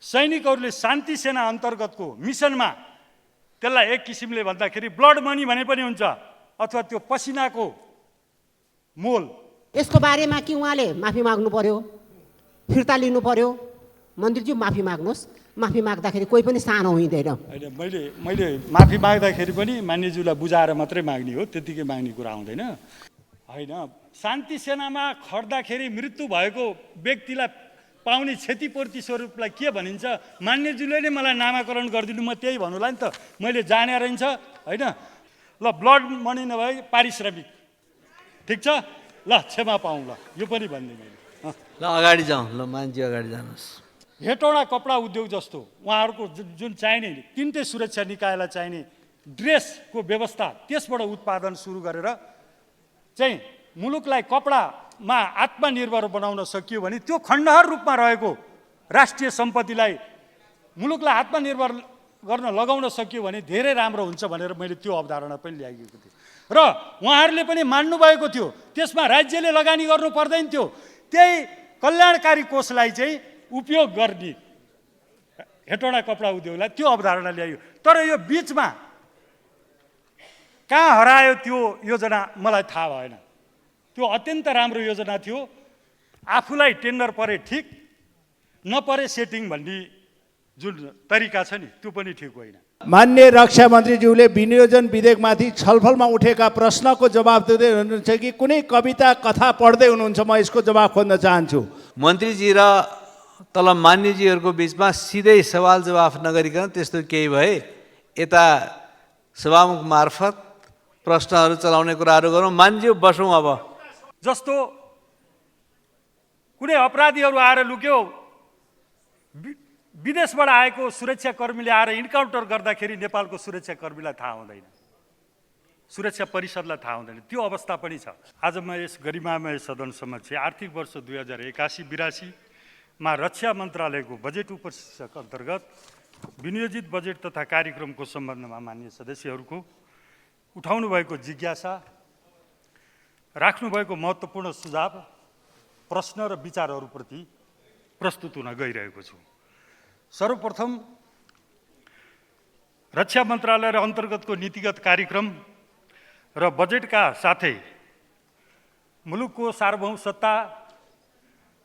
सैनिकहरूले शान्ति सेना अन्तर्गतको मिसनमा त्यसलाई एक किसिमले भन्दाखेरि ब्लड मनी भने पनि हुन्छ अथवा त्यो पसिनाको मोल। यसको बारेमा कि उहाँले माफी माग्नु पर्यो, फिर्ता लिनु पर्यो? मन्त्रीज्यू माफी माग्नुहोस्, माफी माग्दाखेरि कोही पनि सानो हुँदैन। होइन, मैले माफी माग्दाखेरि पनि मान्यज्यूलाई बुझाएर मात्रै माग्ने हो, त्यतिकै माग्ने कुरा आउँदैन। होइन, शान्ति सेनामा खट्दाखेरि मृत्यु भएको व्यक्तिलाई पाउने क्षतिपूर्ति स्वरूपलाई के भनिन्छ? मान्यज्यूले नै मलाई नामाकरण गरिदिनु, म त्यही भन्नुलाई नि त मैले जाने रहन्छ होइन। ल, ब्लड मनी नभए पारिश्रमिक, ठिक छ, ल क्षमा पाऊँ, ल यो पनि भनिदिएँ मैले। ल अगाडि जाउँ, ल मान्छे अगाडि जानुहोस्। हेटौँडा कपडा उद्योग जस्तो उहाँहरूको जुन चाहिने तिनटै सुरक्षा निकायलाई चाहिने ड्रेसको व्यवस्था, त्यसबाट उत्पादन सुरु गरेर चाहिँ मुलुकलाई कपडामा आत्मनिर्भर बनाउन सकियो भने त्यो खण्डहर रूपमा रहेको राष्ट्रिय सम्पत्तिलाई मुलुकलाई आत्मनिर्भर गर्न लगाउन सकियो भने धेरै राम्रो हुन्छ भनेर मैले त्यो अवधारणा पनि ल्याइएको थिएँ र उहाँहरूले पनि मान्नुभएको थियो। त्यसमा राज्यले लगानी गर्नु पर्दैन थियो, त्यही कल्याणकारी कोषलाई चाहिँ उपयोग गर्ने हेटौँडा कपडा उद्योगलाई त्यो अवधारणा ल्याइयो। तर यो बिचमा कहाँ हरायो त्यो योजना मलाई थाहा भएन। त्यो अत्यन्त राम्रो योजना थियो, आफूलाई टेन्डर परे ठिक, नपरे सेटिङ भन्ने जुन तरिका छ नि त्यो पनि ठिक होइन। माननीय रक्षा मन्त्रीज्यूले विनियोजन विधेयकमाथि छलफलमा उठेका प्रश्नको जवाब दिँदै हुनुहुन्छ कि कुनै कविता कथा पढ्दै हुनुहुन्छ? म यसको जवाब खोज्न चाहन्छु। मन्त्रीजी र तल मान्यजीहरूको बिचमा सिधै सवाल जवाफ नगरिकन त्यस्तो केही भए यता सभामुख मार्फत प्रश्नहरू चलाउने कुराहरू गरौँ। मान्यज्यू बसौँ। अब जस्तो कुनै अपराधीहरू आएर लुक्यो, विदेशबाट आएको सुरक्षाकर्मीले आएर इन्काउन्टर गर्दाखेरि नेपालको सुरक्षाकर्मीलाई थाहा हुँदैन, सुरक्षा परिषदलाई थाहा हुँदैन, त्यो अवस्था पनि छ। आज म यस गरिमामय सदन समक्ष आर्थिक वर्ष 2081-82 मा रक्षा मन्त्रालयको बजेट उपशीर्षक अन्तर्गत विनियोजित बजेट तथा कार्यक्रमको सम्बन्धमा माननीय सदस्यहरूको उठाउनु भएको जिज्ञासा, राख्नुभएको महत्त्वपूर्ण सुझाव, प्रश्न र विचारहरूप्रति प्रस्तुत हुन गइरहेको छु। सर्वप्रथम रक्षा मन्त्रालय र अन्तर्गतको नीतिगत कार्यक्रम र बजेटका साथै मुलुकको सार्वभौम सत्ता,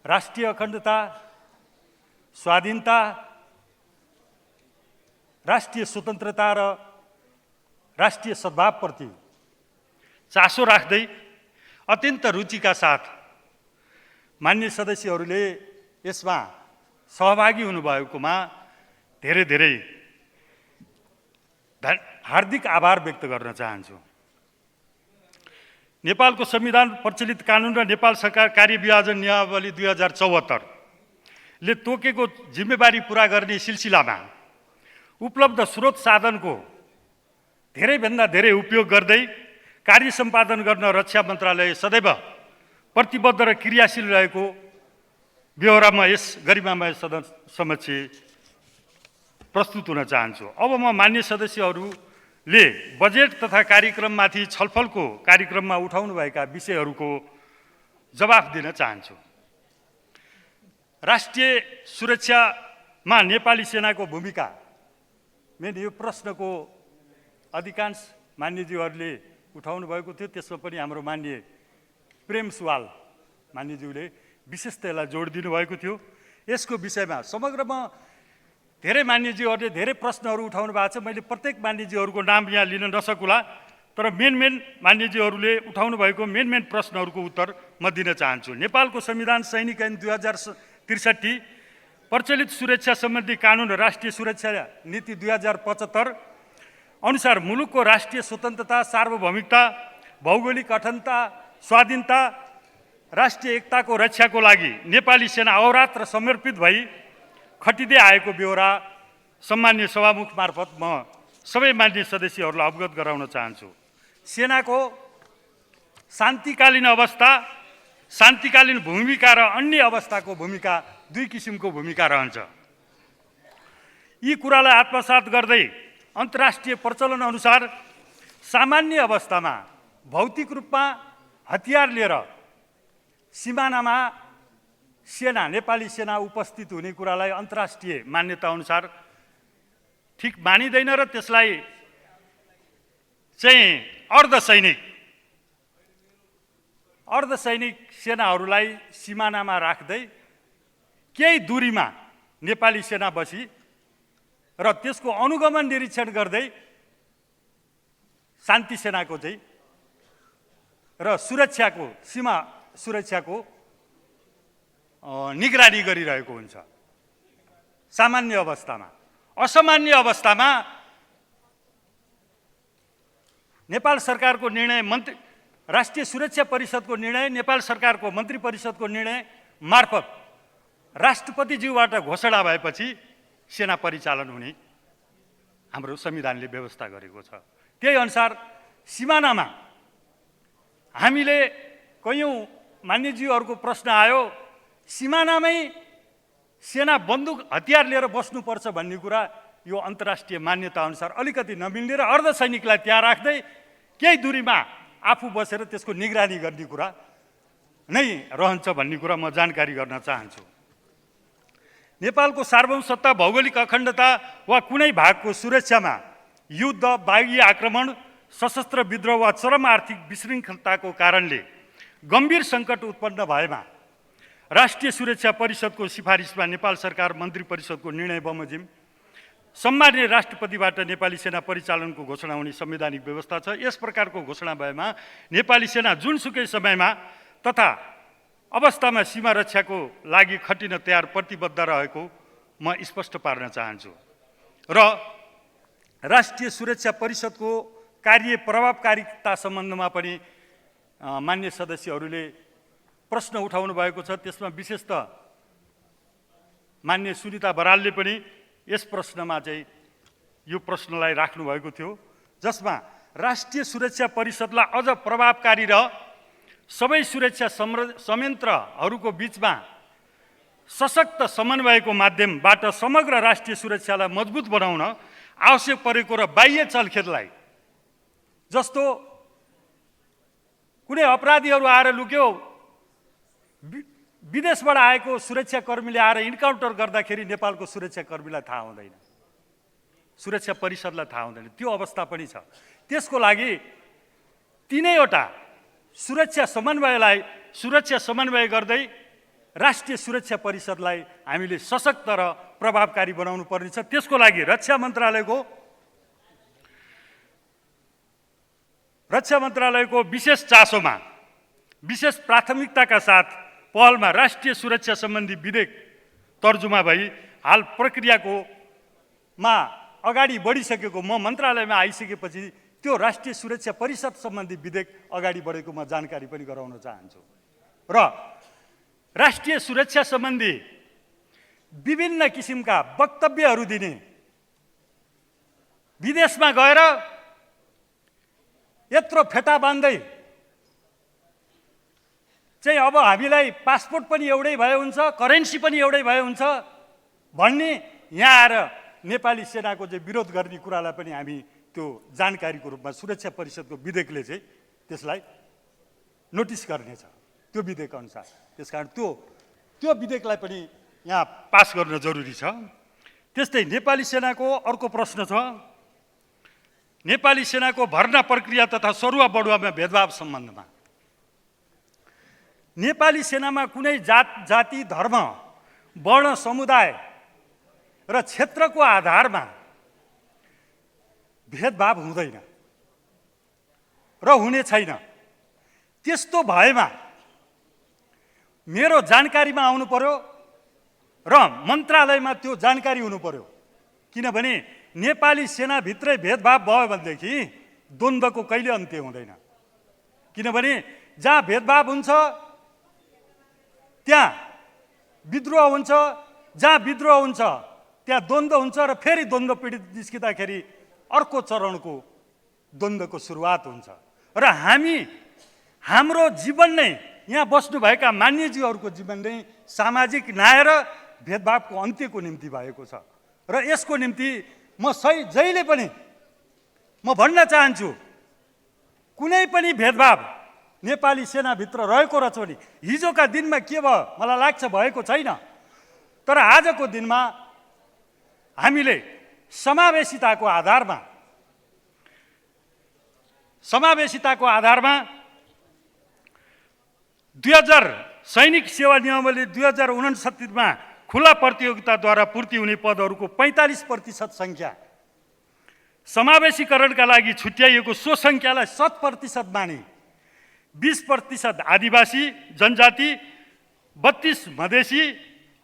राष्ट्रिय अखण्डता, स्वाधीनता, राष्ट्रिय स्वतन्त्रता र राष्ट्रिय सद्भावप्रति चासो राख्दै अत्यन्त रुचिका साथ मान्य सदस्यहरूले यसमा सहभागी हुनुभएकोमा धेरै धेरै हार्दिक आभार व्यक्त गर्न चाहन्छु। नेपालको संविधान, प्रचलित कानुन र नेपाल सरकार कार्यविभाजन नियमावली 2074 ले तोकेको जिम्मेवारी पूरा गर्ने सिलसिलामा उपलब्ध स्रोत साधनको धेरैभन्दा धेरै उपयोग गर्दै कार्य सम्पादन गर्न रक्षा मन्त्रालय सदैव प्रतिबद्ध र क्रियाशील रहेको बेहोरामा यस गरिमामय सदन समक्ष प्रस्तुत हुन चाहन्छु। अब म मान्य सदस्यहरूले बजेट तथा कार्यक्रममाथि छलफलको कार्यक्रममा उठाउनुभएका विषयहरूको जवाफ दिन चाहन्छु। राष्ट्रिय सुरक्षामा नेपाली सेनाको भूमिका, मैले यो प्रश्नको अधिकांश मान्यज्यूहरूले उठाउनु भएको थियो, त्यसमा पनि हाम्रो मान्य प्रेम सुवाल मान्यज्यूले विशेष त्यसलाई जोड दिनुभएको थियो। यसको विषयमा समग्रमा धेरै मान्यज्यूहरूले धेरै प्रश्नहरू उठाउनु भएको छ। मैले प्रत्येक मान्यज्यूहरूको नाम यहाँ लिन नसकुला, तर मेन मान्यज्यूहरूले उठाउनु भएको मेन प्रश्नहरूको उत्तर म दिन चाहन्छु। नेपालको संविधान, सैनिक ऐन 2063, प्रचलित सुरक्षा सम्बन्धी कानुन र राष्ट्रिय सुरक्षा नीति 2075 अनुसार मुलुकको राष्ट्रिय स्वतन्त्रता, सार्वभौमिकता, भौगोलिक अखण्डता, स्वाधीनता, राष्ट्रिय एकताको रक्षाको लागि नेपाली सेना अहोरात्र समर्पित भई खटिँदै आएको बेहोरा सम्मान्य सभामुख मार्फत म सबै मान्य सदस्यहरूलाई अवगत गराउन चाहन्छु। सेनाको शान्तिकालीन अवस्था, शान्तिकालीन भूमिका र अन्य अवस्थाको भूमिका दुई किसिमको भूमिका रहन्छ। यी कुरालाई आत्मसात गर्दै अन्तर्राष्ट्रिय प्रचलन अनुसार सामान्य अवस्थामा भौतिक रूपमा हतियार लिएर सिमानामा सेना नेपाली सेना उपस्थित हुने कुरालाई अन्तर्राष्ट्रिय मान्यता अनुसार ठिक मानिँदैन र त्यसलाई चाहिँ अर्धसैनिक सेनाहरूलाई सिमानामा राख्दै केही दूरीमा नेपाली सेना बसी र त्यसको अनुगमन निरीक्षण गर्दै शान्ति सेनाको चाहिँ र सुरक्षाको सीमा सुरक्षाको निगरानी गरिरहेको हुन्छ सामान्य अवस्थामा। असामान्य अवस्थामा नेपाल सरकारको निर्णय राष्ट्रिय सुरक्षा परिषदको निर्णय नेपाल सरकारको मन्त्री परिषदको निर्णय मार्फत राष्ट्रपतिज्यूबाट घोषणा भएपछि सेना परिचालन हुने हाम्रो संविधानले व्यवस्था गरेको छ। त्यही अनुसार सिमानामा हामीले कयौं मान्यज्यूहरूको प्रश्न आयो, सिमानामै सेना बन्दुक हतियार लिएर बस्नुपर्छ भन्ने कुरा यो अन्तर्राष्ट्रिय मान्यता अनुसार अलिकति नमिल्ने र अर्धसैनिकलाई त्यहाँ राख्दै केही दूरीमा आफू बसेर त्यसको निगरानी गर्ने कुरा नै रहन्छ भन्ने कुरा म जानकारी गर्न चाहन्छु। नेपालको सार्वभौमसत्ता, भौगोलिक अखण्डता वा कुनै भागको सुरक्षामा युद्ध, बाह्य आक्रमण, सशस्त्र विद्रोह वा चरम आर्थिक विशृङ्खलताको कारणले गम्भीर सङ्कट उत्पन्न भएमा राष्ट्रिय सुरक्षा परिषदको सिफारिसमा नेपाल सरकार मन्त्री परिषदको निर्णय बमोजिम सम्माननीय राष्ट्रपतिबाट नेपाली सेना परिचालनको घोषणा हुने संवैधानिक व्यवस्था छ। यस प्रकारको घोषणा भएमा नेपाली सेना जुनसुकै समयमा तथा अवस्थामा सीमा रक्षाको लागि खटिन तयार प्रतिबद्ध रहेको म स्पष्ट पार्न चाहन्छु र राष्ट्रिय सुरक्षा परिषदको कार्य प्रभावकारिता सम्बन्धमा पनि मान्य सदस्यहरूले प्रश्न उठाउनु भएको छ। त्यसमा विशेषतः मान्य सुनिता बरालले पनि यस प्रश्नमा चाहिँ यो प्रश्नलाई राख्नु भएको थियो, जसमा राष्ट्रिय सुरक्षा परिषदलाई अझ प्रभावकारी र सबै सुरक्षा संयन्त्रहरूको बीचमा सशक्त समन्वयको माध्यमबाट समग्र राष्ट्रिय सुरक्षालाई मजबुत बनाउन आवश्यक परेको र बाह्य चलखेललाई, जस्तो कुनै अपराधीहरू आएर लुक्यो, विदेशबाट आएको सुरक्षाकर्मीले आएर इन्काउन्टर गर्दाखेरि नेपालको सुरक्षाकर्मीलाई थाहा हुँदैन, सुरक्षा परिषदलाई थाहा हुँदैन, त्यो अवस्था पनि छ। त्यसको लागि तीनैवटा सुरक्षा समन्वय गर्दै राष्ट्रिय सुरक्षा परिषदलाई हामीले सशक्त र प्रभावकारी बनाउनु पर्नेछ। त्यसको लागि रक्षा मन्त्रालयको विशेष चासोमा, विशेष प्राथमिकताका साथ पहलमा राष्ट्रिय सुरक्षा सम्बन्धी विधेयक तर्जुमा भई हाल प्रक्रियामा अगाडि बढिसकेको, म मन्त्रालयमा आइसकेपछि त्यो राष्ट्रिय सुरक्षा परिषद सम्बन्धी विधेयक अगाडि बढेको म जानकारी पनि गराउन चाहन्छु र राष्ट्रिय सुरक्षा सम्बन्धी विभिन्न किसिमका वक्तव्यहरू दिने, विदेशमा गएर यत्रो फेटा बान्दै चाहिँ अब हामीलाई पासपोर्ट पनि एउटै भए हुन्छ, करेन्सी पनि एउटै भए हुन्छ भन्ने यहाँ आएर नेपाली सेनाको चाहिँ विरोध गर्ने कुरालाई पनि हामी त्यो जानकारीको रूपमा सुरक्षा परिषदको विधेयकले चाहिँ त्यसलाई नोटिस गर्नेछ त्यो विधेयक अनुसार। त्यसकारण त्यो विधेयकलाई पनि यहाँ पास गर्न जरुरी छ। त्यस्तै नेपाली सेनाको अर्को प्रश्न छ, नेपाली सेनाको भर्ना प्रक्रिया तथा सरुवा बढुवामा भेदभाव सम्बन्धमा। नेपाली सेनामा कुनै जाति, धर्म, वर्ण, समुदाय र क्षेत्रको आधारमा भेदभाव हुँदैन र हुने छैन। त्यस्तो भएमा मेरो जानकारीमा आउनु पर्यो र मन्त्रालयमा त्यो जानकारी हुनु पर्यो, किनभने नेपाली सेनाभित्रै भेदभाव भयो भनेदेखि द्वन्द्वको कहिले अन्त्य हुँदैन। किनभने जहाँ भेदभाव हुन्छ त्यहाँ विद्रोह हुन्छ, जहाँ विद्रोह हुन्छ त्यहाँ द्वन्द्व हुन्छ र फेरि द्वन्द्व पीडित निस्किँदाखेरि अर्को चरणको द्वन्द्वको सुरुवात हुन्छ। र हाम्रो जीवन नै, यहाँ बस्नुभएका मान्यज्यूहरूको जीवन नै सामाजिक न्याय र भेदभावको अन्त्यको निम्ति भएको छ र यसको निम्ति म जहिले पनि म भन्न चाहन्छु, कुनै पनि भेदभाव नेपाली सेनाभित्र रहेको रहेछ भने हिजोका दिनमा के भयो मलाई लाग्छ भएको छैन। तर आजको दिनमा हामीले समावेशिताको आधारमा 2000 सैनिक सेवा नियमावली 2069 मा खुला प्रतियोगिताद्वारा पूर्ति हुने पदहरूको 45% सङ्ख्या समावेशीकरणका लागि छुट्याइएको सो सङ्ख्यालाई 100% माने 20% आदिवासी जनजाति, 32 मधेसी,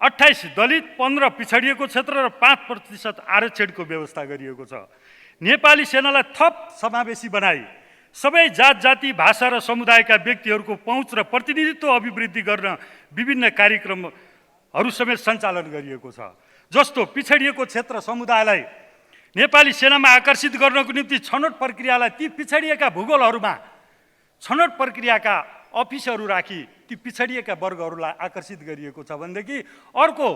28 दलित, 15 पिछडिएको क्षेत्र र 5% आरक्षणको व्यवस्था गरिएको छ। नेपाली सेनालाई थप समावेशी बनाई सबै जात जाति भाषा र समुदायका व्यक्तिहरूको पहुँच र प्रतिनिधित्व अभिवृद्धि गर्न विभिन्न कार्यक्रमहरू समेत सञ्चालन गरिएको छ। जस्तो पिछडिएको क्षेत्र समुदायलाई नेपाली सेनामा आकर्षित गर्नको निम्ति छनौट प्रक्रियालाई ती पिछडिएका भूगोलहरूमा छनौट प्रक्रियाका अफिसहरू राखी ती पिछडिएका वर्गहरूलाई आकर्षित गरिएको छ भनेदेखि अर्को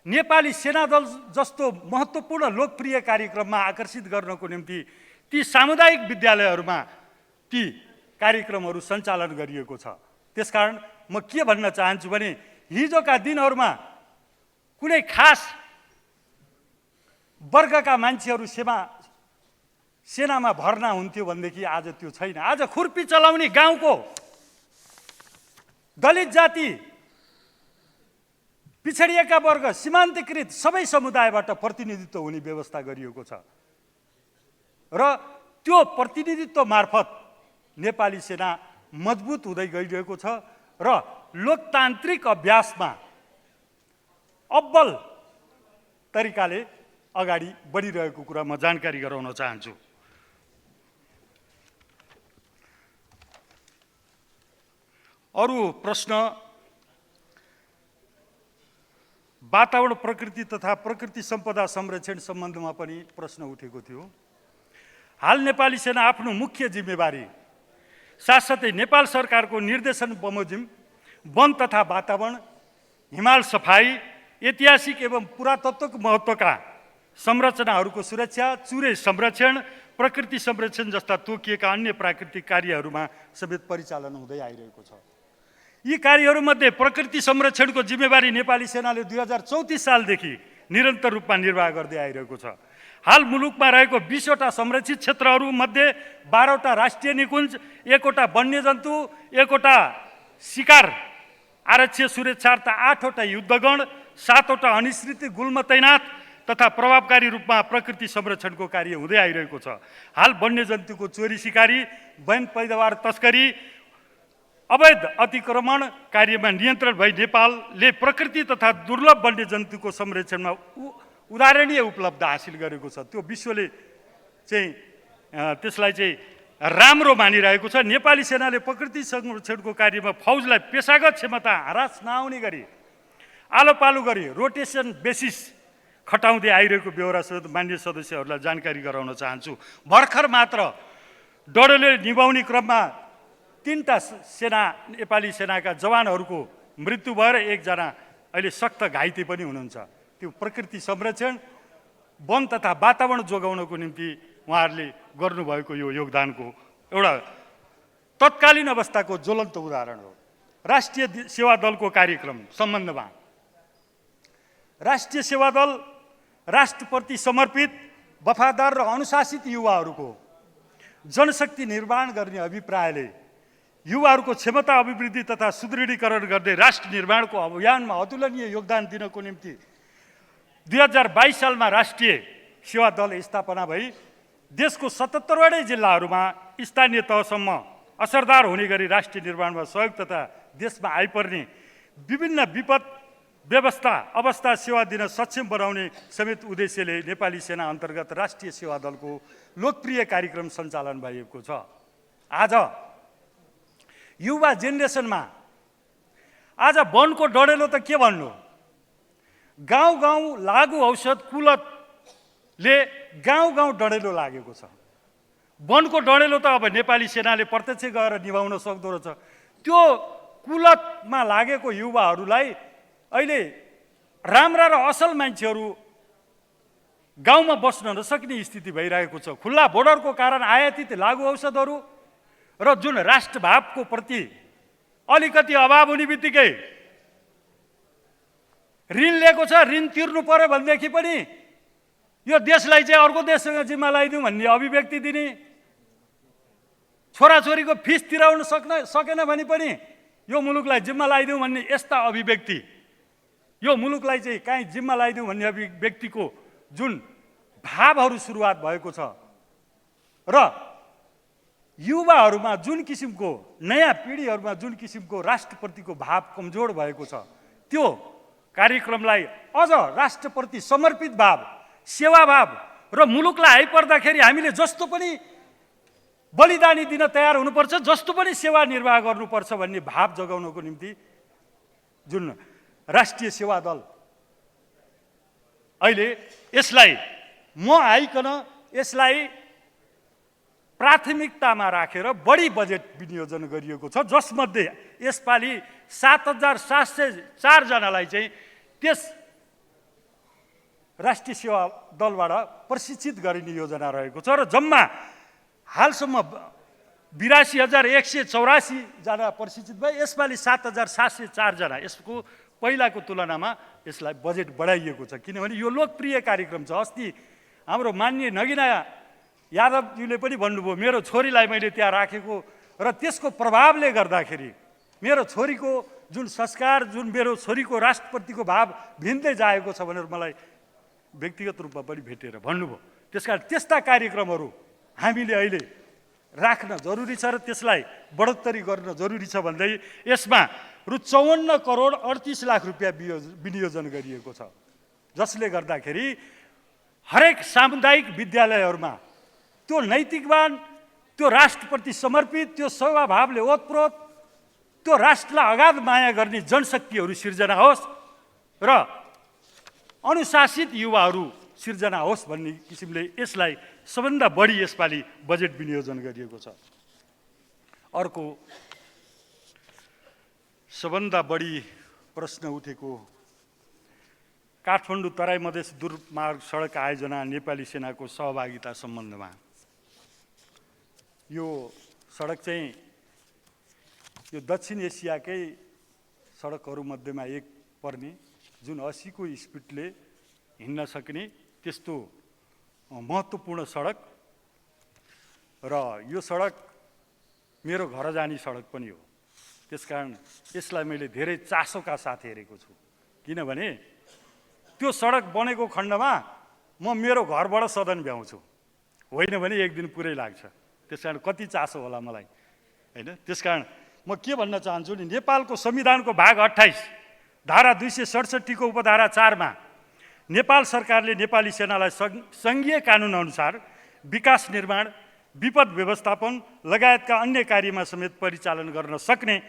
नेपाली सेना दल जस्तो महत्त्वपूर्ण लोकप्रिय कार्यक्रममा आकर्षित गर्नको निम्ति ती सामुदायिक विद्यालयहरूमा ती कार्यक्रमहरू सञ्चालन गरिएको छ। त्यसकारण म के भन्न चाहन्छु भने हिजोका दिनहरूमा कुनै खास वर्गका मान्छेहरू सेनामा भर्ना हुन्थ्यो भनेदेखि आज त्यो छैन। आज खुर्पी चलाउने गाउँको दलित जाति, पिछडिएका वर्ग, सीमान्तकृत सबै समुदायबाट प्रतिनिधित्व हुने व्यवस्था गरिएको छ र त्यो प्रतिनिधित्व मार्फत नेपाली सेना मजबुत हुँदै गइरहेको छ र लोकतान्त्रिक अभ्यासमा अब्बल तरिकाले अगाडि बढिरहेको कुरा म जानकारी गराउन चाहन्छु। अरू प्रश्न वातावरण, प्रकृति तथा प्रकृति सम्पदा संरक्षण सम्बन्धमा पनि प्रश्न उठेको थियो। हाल नेपाली सेना आफ्नो मुख्य जिम्मेवारी साथसाथै नेपाल सरकारको निर्देशन बमोजिम वन तथा वातावरण, हिमाल सफाई, ऐतिहासिक एवं पुरातत्वको महत्त्वका संरचनाहरूको सुरक्षा, चुरे संरक्षण, प्रकृति संरक्षण जस्ता तोकिएका अन्य प्राकृतिक कार्यहरूमा समेत परिचालन हुँदै आइरहेको छ। यी कार्यहरूमध्ये प्रकृति संरक्षणको जिम्मेवारी नेपाली सेनाले 2034 सालदेखि निरन्तर रूपमा निर्वाह गर्दै आइरहेको छ। हाल मुलुकमा रहेको 20वटा संरक्षित क्षेत्रहरूमध्ये 12वटा राष्ट्रिय निकुञ्ज, 1वटा वन्यजन्तु, 1वटा शिकार आरक्षीय सुरक्षार्थ, 8वटा युद्धगण, 7वटा अनिश्चित गुल्म तैनात तथा प्रभावकारी रूपमा प्रकृति संरक्षणको कार्य हुँदै आइरहेको छ। हाल वन्यजन्तुको चोरी सिकारी, वन पैदावार तस्करी, अवैध अतिक्रमण कार्यमा नियन्त्रण भई नेपालले प्रकृति तथा दुर्लभ वन्यजन्तुको संरक्षणमा उदाहरणीय उपलब्ध हासिल गरेको छ। त्यो विश्वले चाहिँ त्यसलाई चाहिँ राम्रो मानिरहेको छ। नेपाली सेनाले प्रकृति संरक्षणको कार्यमा फौजलाई पेशागत क्षमता ह्रास नआउने गरी आलो पालो गरी रोटेसन बेसिस खटाउँदै आइरहेको बेहोरा सहित मान्य सदस्यहरूलाई जानकारी गराउन चाहन्छु। भर्खर मात्र डडेलो निभाउने क्रममा 3टा नेपाली सेनाका जवानहरूको मृत्यु भएर 1जना अहिले सख्त घाइते पनि हुनुहुन्छ। त्यो प्रकृति संरक्षण, वन तथा वातावरण जोगाउनको निम्ति उहाँहरूले गर्नुभएको यो योगदानको एउटा तत्कालीन अवस्थाको ज्वलन्त उदाहरण हो। राष्ट्रिय सेवा दलको कार्यक्रम सम्बन्धमा राष्ट्रिय सेवा दल राष्ट्रप्रति समर्पित, वफादार र अनुशासित युवाहरूको जनशक्ति निर्माण गर्ने अभिप्रायले युवाहरूको क्षमता अभिवृद्धि तथा सुदृढीकरण गर्दै राष्ट्र निर्माणको अभियानमा अतुलनीय योगदान दिनको निम्ति 2022 सालमा राष्ट्रिय सेवा दल स्थापना भई देशको 77वटै जिल्लाहरूमा स्थानीय तहसम्म असरदार हुने गरी राष्ट्रिय निर्माणमा सहयोग तथा देशमा आइपर्ने विभिन्न विपद अवस्था सेवा दिन सक्षम बनाउने समेत उद्देश्यले नेपाली सेना अन्तर्गत राष्ट्रिय सेवा दलको लोकप्रिय कार्यक्रम सञ्चालन भएको छ। आज युवा जेनेरेसनमा आज वनको डढेलो त के भन्नु, गाउँ गाउँ लागु औषध कुलतले गाउँ गाउँ डढेलो लागेको छ। वनको डढेलो त अब नेपाली सेनाले प्रत्यक्ष गएर निभाउन सक्दो रहेछ। त्यो कुलतमा लागेको युवाहरूलाई अहिले राम्रा र असल मान्छेहरू गाउँमा बस्न नसक्ने स्थिति भइरहेको छ। खुल्ला बोर्डरको कारण आयातित लागु औषधहरू र जुन राष्ट्रभावको प्रति अलिकति अभाव हुने बित्तिकै ऋण लिएको छ, ऋण तिर्नु पर्यो भनेदेखि पनि यो देशलाई चाहिँ अर्को देशसँग जिम्मा लगाइदिउँ भन्ने अभिव्यक्ति दिने, छोराछोरीको फिस तिराउन सकेन भने पनि यो मुलुकलाई जिम्मा लगाइदिउँ भन्ने यस्ता अभिव्यक्ति, यो मुलुकलाई चाहिँ काहीँ जिम्मा लगाइदिउँ भन्ने अभिव्यक्तिको जुन भावहरू सुरुवात भएको छ र युवाहरूमा जुन किसिमको, नयाँ पिँढीहरूमा जुन किसिमको राष्ट्रप्रतिको भाव कमजोर भएको छ, त्यो कार्यक्रमलाई अझ राष्ट्रप्रति समर्पित भाव, सेवाभाव र मुलुकलाई आइपर्दाखेरि हामीले जस्तो पनि बलिदानी दिन तयार हुनुपर्छ, जस्तो पनि सेवा निर्वाह गर्नुपर्छ भन्ने भाव जगाउनको निम्ति जुन राष्ट्रिय सेवा दल अहिले यसलाई यसलाई प्राथमिकतामा राखेर बढी बजेट विनियोजन गरिएको छ, जसमध्ये यसपालि 7,704 जनालाई चाहिँ त्यस राष्ट्रिय सेवा दलबाट प्रशिक्षित गरिने योजना रहेको छ र जम्मा हालसम्म 82,184 जना प्रशिक्षित भए। यसपालि 7,704 जना। यसको पहिलाको तुलनामा यसलाई बजेट बढाइएको छ, किनभने यो लोकप्रिय कार्यक्रम छ। अस्ति हाम्रो माननीय नगिना यादवजीले पनि भन्नुभयो, मेरो छोरीलाई मैले त्यहाँ राखेको र त्यसको प्रभावले गर्दाखेरि मेरो छोरीको जुन संस्कार, जुन मेरो छोरीको राष्ट्रप्रतिको भाव भिन्दै जाएको छ भनेर मलाई व्यक्तिगत रूपमा पनि भेटेर भन्नुभयो। त्यसकारण त्यस्ता कार्यक्रमहरू हामीले अहिले राख्न जरुरी छ र त्यसलाई बढोत्तरी गर्न जरुरी छ भन्दै यसमा रु 54 करोड 38 लाख रुपियाँ विनियोजन गरिएको छ, जसले गर्दाखेरि हरेक सामुदायिक विद्यालयहरूमा त्यो नैतिकवान, त्यो राष्ट्रप्रति समर्पित, त्यो सेवाभावले ओतप्रोत, त्यो राष्ट्रलाई अगाध माया गर्ने जनशक्तिहरू सिर्जना होस् र अनुशासित युवाहरू सिर्जना होस् भन्ने किसिमले यसलाई सबभन्दा बढी यसपालि बजेट विनियोजन गरिएको छ। अर्को सबभन्दा बढी प्रश्न उठेको काठमाडौँ तराई मधेस दूरमार्ग सडक आयोजना नेपाली सेनाको सहभागिता सम्बन्धमा। यो सडक चाहिँ यो दक्षिण एसियाकै सडकहरूमध्येमा एक पर्ने, जुन 80 को स्पिडले हिँड्न सक्ने त्यस्तो महत्त्वपूर्ण सडक र यो सडक मेरो घर जाने सडक पनि हो। त्यसकारण यसलाई मैले धेरै चासोका साथ हेरेको छु, किनभने त्यो सडक बनेको खण्डमा म मेरो घरबाट सदन भ्याउँछु, होइन भने एक दिन पुरै लाग्छ। त्यसकारण कति चासो होला मलाई, होइन? त्यसकारण म के भन्न चाहन्छु नि, नेपालको संविधानको भाग 28 धारा 267 को उपधारा 4 मा नेपाल सरकारले नेपाली सेनालाई सङ्घीय कानुन अनुसार विकास निर्माण, विपद व्यवस्थापन लगायतका अन्य कार्यमा समेत परिचालन गर्न सक्ने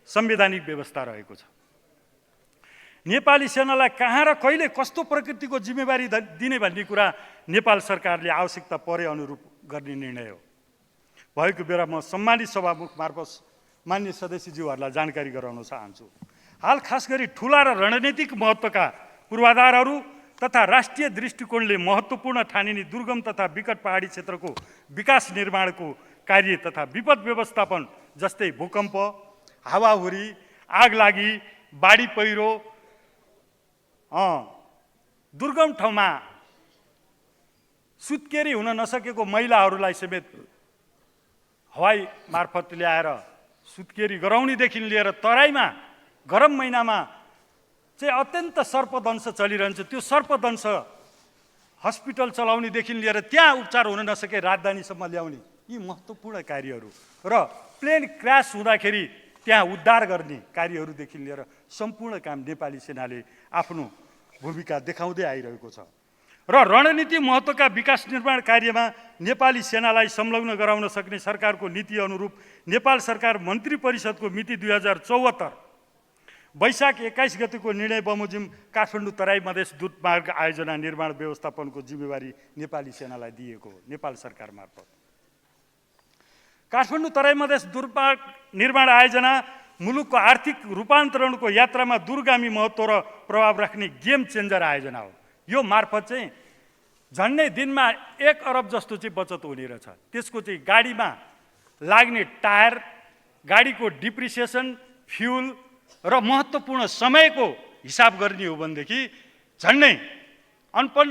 संवैधानिक व्यवस्था रहेको छ। नेपाली सेनालाई कहाँ र कहिले कस्तो प्रकृतिको जिम्मेवारी दिने भन्ने कुरा नेपाल सरकारले आवश्यकता परे अनुरूप गर्ने निर्णय हो। भएको बेला म सम्मानित सभामुख मार्फत मान्य सदस्यज्यूहरूलाई जानकारी गराउन चाहन्छु। हाल खास गरी ठुला र रणनीतिक महत्त्वका पूर्वाधारहरू तथा राष्ट्रिय दृष्टिकोणले महत्त्वपूर्ण ठानिने दुर्गम तथा विकट पहाडी क्षेत्रको विकास निर्माणको कार्य तथा विपद व्यवस्थापन जस्तै भूकम्प, हावाहुरी, आगलागी, बाढी पहिरो, दुर्गम ठाउँमा सुत्केरी हुन नसकेको महिलाहरूलाई समेत हवाई मार्फत ल्याएर सुत्केरी गराउनेदेखि लिएर तराईमा गरम महिनामा चाहिँ अत्यन्त सर्पदंश चलिरहन्छ, त्यो सर्पदंश हस्पिटल चलाउनेदेखि लिएर त्यहाँ उपचार हुन नसके राजधानीसम्म ल्याउने यी महत्त्वपूर्ण कार्यहरू र प्लेन क्रास हुँदाखेरि त्यहाँ उद्धार गर्ने कार्यहरूदेखि लिएर सम्पूर्ण काम नेपाली सेनाले आफ्नो भूमिका देखाउँदै आइरहेको छ र रणनीति महत्त्वका विकास निर्माण कार्यमा नेपाली सेनालाई संलग्न गराउन सक्ने सरकारको नीति अनुरूप नेपाल सरकार मन्त्री परिषदको मिति 2074 वैशाख 21 गतिको निर्णय बमोजिम काठमाडौँ तराई मधेस दूरमार्ग आयोजना निर्माण व्यवस्थापनको जिम्मेवारी नेपाली सेनालाई दिएको हो। नेपाल सरकार मार्फत काठमाडौँ तराई मधेस दूरमार्ग निर्माण आयोजना मुलुकको आर्थिक रूपान्तरणको यात्रामा दूरगामी महत्त्व र प्रभाव राख्ने गेम चेन्जर आयोजना हो। यो मार्फत चाहिँ झन्डै दिनमा 1 अरब जस्तो चाहिँ बचत हुने रहेछ। त्यसको चाहिँ गाडीमा लाग्ने टायर, गाडीको डिप्रिसिएसन, फ्युल र महत्त्वपूर्ण समयको हिसाब गर्ने हो भनेदेखि झन्डै अनपन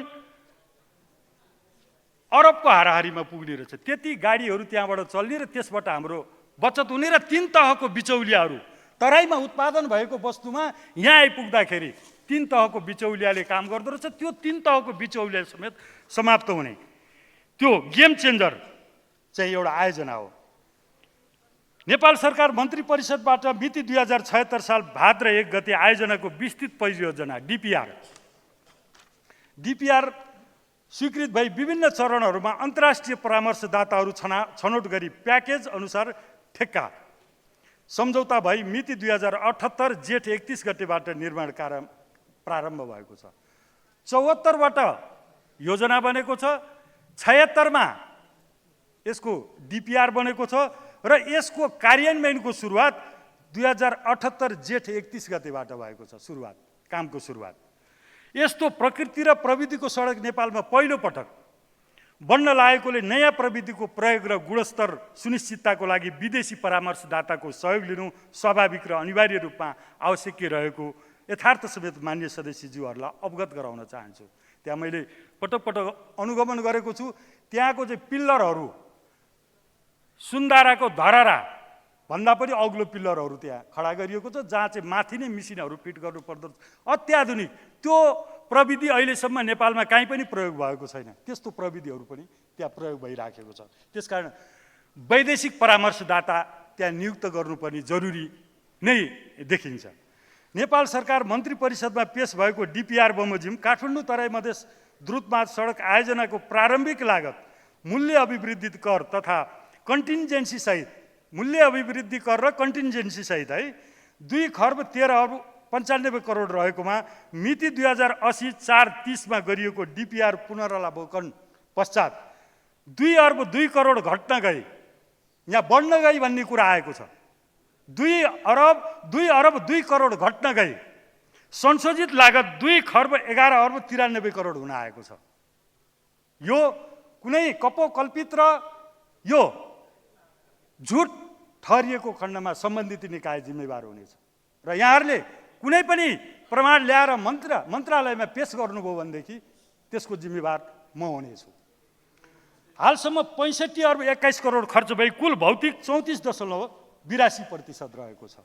अरबको हाराहारीमा पुग्ने रहेछ। त्यति गाडीहरू त्यहाँबाट चल्ने र त्यसबाट हाम्रो बचत हुने र 3 तहको बिचौलियाहरू, तराईमा उत्पादन भएको वस्तुमा यहाँ आइपुग्दाखेरि 3 तहको बिचौलियाले काम गर्दो रहेछ। त्यो 3 तहको बिचौलिया समेत समाप्त हुने, त्यो गेम चेन्जर चाहिँ एउटा आयोजना हो। नेपाल सरकार मन्त्री परिषदबाट मिति 2076 साल भाद्र 1 गते आयोजनाको विस्तृत परियोजना डिपिआर स्वीकृत भई विभिन्न चरणहरूमा अन्तर्राष्ट्रिय परामर्शदाताहरू छनौट गरी प्याकेज अनुसार ठेक्का सम्झौता भई मिति 2078 जेठ 31 गतेबाट निर्माण कार्य प्रारम्भ भएको छ। 74वटा योजना बनेको छ, 76मा यसको डिपिआर बनेको छ र यसको कार्यान्वयनको सुरुवात 2078 जेठ 31 गतेबाट भएको छ। कामको सुरुवात। यस्तो प्रकृति र प्रविधिको सडक नेपालमा पहिलो पटक बन्न लागेकोले नयाँ प्रविधिको प्रयोग र गुणस्तर सुनिश्चितताको लागि विदेशी परामर्शदाताको सहयोग लिनु स्वाभाविक र अनिवार्य रूपमा आवश्यक रहेको यथार्थ समेत मान्य सदस्यज्यूहरूलाई अवगत गराउन चाहन्छु। त्यहाँ मैले पटक पटक अनुगमन गरेको छु। त्यहाँको चाहिँ पिल्लरहरू सुन्दाराको धरारा भन्दा पनि अग्लो पिल्लरहरू त्यहाँ खडा गरिएको छ, जहाँ चाहिँ माथि नै मिसिनहरू फिट गर्नु पर्दो अत्याधुनिक। त्यो प्रविधि अहिलेसम्म नेपालमा कहीँ पनि प्रयोग भएको छैन। त्यस्तो प्रविधिहरू पनि त्यहाँ प्रयोग भइराखेको छ। त्यसकारण वैदेशिक परामर्शदाता त्यहाँ नियुक्त गर्नुपर्ने जरुरी नै देखिन्छ। नेपाल सरकार मन्त्री परिषदमा पेश भएको डिपिआर बमोजिम काठमाडौँ तराई मधेस द्रुतमार्ग सडक आयोजनाको प्रारम्भिक लागत मूल्य अभिवृद्धि कर तथा कन्टिन्जेन्सी सहित मूल्य अभिवृद्धि कर र कन्टिन्जेन्सी सहित है 2 खर्ब 13 अर्ब 95 करोड रहेकोमा मिति 2080 4/30 मा गरिएको डिपिआर पुनरावलोकन पश्चात 2 अर्ब 2 करोड घट्न गई, यहाँ बढ्न गई भन्ने कुरा आएको छ। 2 अरब 2 करोड घट्न गई। संशोधित लागत 2 खर्ब 11 अर्ब 93 करोड हुन आएको छ। यो कुनै कपोकल्पित र यो झुट ठहरिएको खण्डमा सम्बन्धित निकाय जिम्मेवार हुनेछ र यहाँहरूले कुनै पनि प्रमाण ल्याएर मन्त्रालयमा पेश गर्नुभयो भनेदेखि त्यसको जिम्मेवार म हुनेछु। हालसम्म 65 अर्ब 21 करोड खर्च भई कुल भौतिक 34.82% रहेको छ।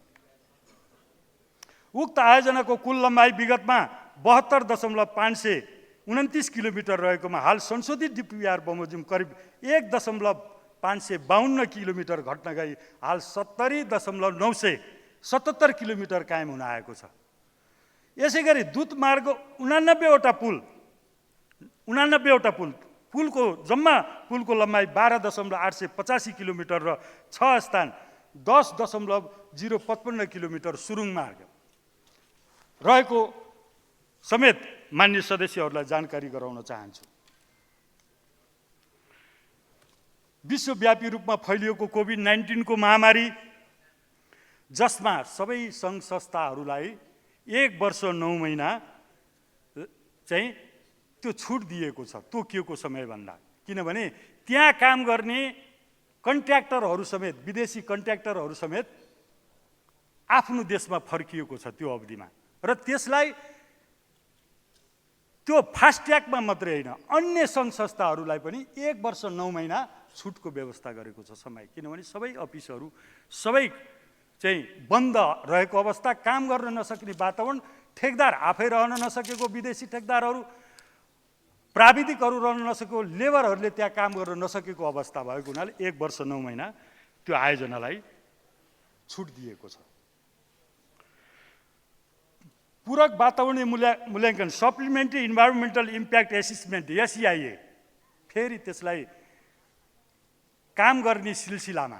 उक्त आयोजनाको कुल लम्बाइ विगतमा 72.529 किलोमिटर रहेकोमा हाल संशोधित डिपिआर बमोजिम करिब 1.552 किलोमिटर घट्न गई हाल 70.977 किलोमिटर कायम हुन आएको छ। यसै गरी दूत मार्ग 89वटा पुल पुलको जम्मा पुलको लम्बाइ 12.885 किलोमिटर र 6 स्थान 10.055 किलोमिटर सुरुङ मार्ग रहेको समेत मान्य सदस्यहरूलाई जानकारी गराउन चाहन्छु। विश्वव्यापी रूपमा फैलिएको कोभिड-19 को महामारी, जसमा सबै सङ्घ संस्थाहरूलाई 1 वर्ष 9 महिना चाहिँ त्यो छुट दिएको छ तोकिएको समयभन्दा। किनभने त्यहाँ काम गर्ने कन्ट्र्याक्टरहरू समेत, विदेशी कन्ट्र्याक्टरहरू समेत आफ्नो देशमा फर्किएको छ त्यो अवधिमा र त्यसलाई त्यो फास्ट्यागमा मात्रै होइन अन्य सङ्घ संस्थाहरूलाई पनि 1 वर्ष 9 महिना छुटको व्यवस्था गरेको छ समय। किनभने सबै अफिसहरू सबै चाहिँ बन्द रहेको अवस्था, काम गर्न नसक्ने वातावरण, ठेकदार आफै रहन नसकेको विदेशी ठेकदारहरू, प्राविधिकहरू रहन नसकेको लेबरहरूले त्यहाँ काम गर्न नसकेको अवस्था भएको हुनाले 1 वर्ष 9 महिना त्यो आयोजनालाई छुट दिएको छ। पूरक वातावरणीय मूल्याङ्कन supplementary environmental impact assessment SEIA फेरि त्यसलाई काम गर्ने सिलसिलामा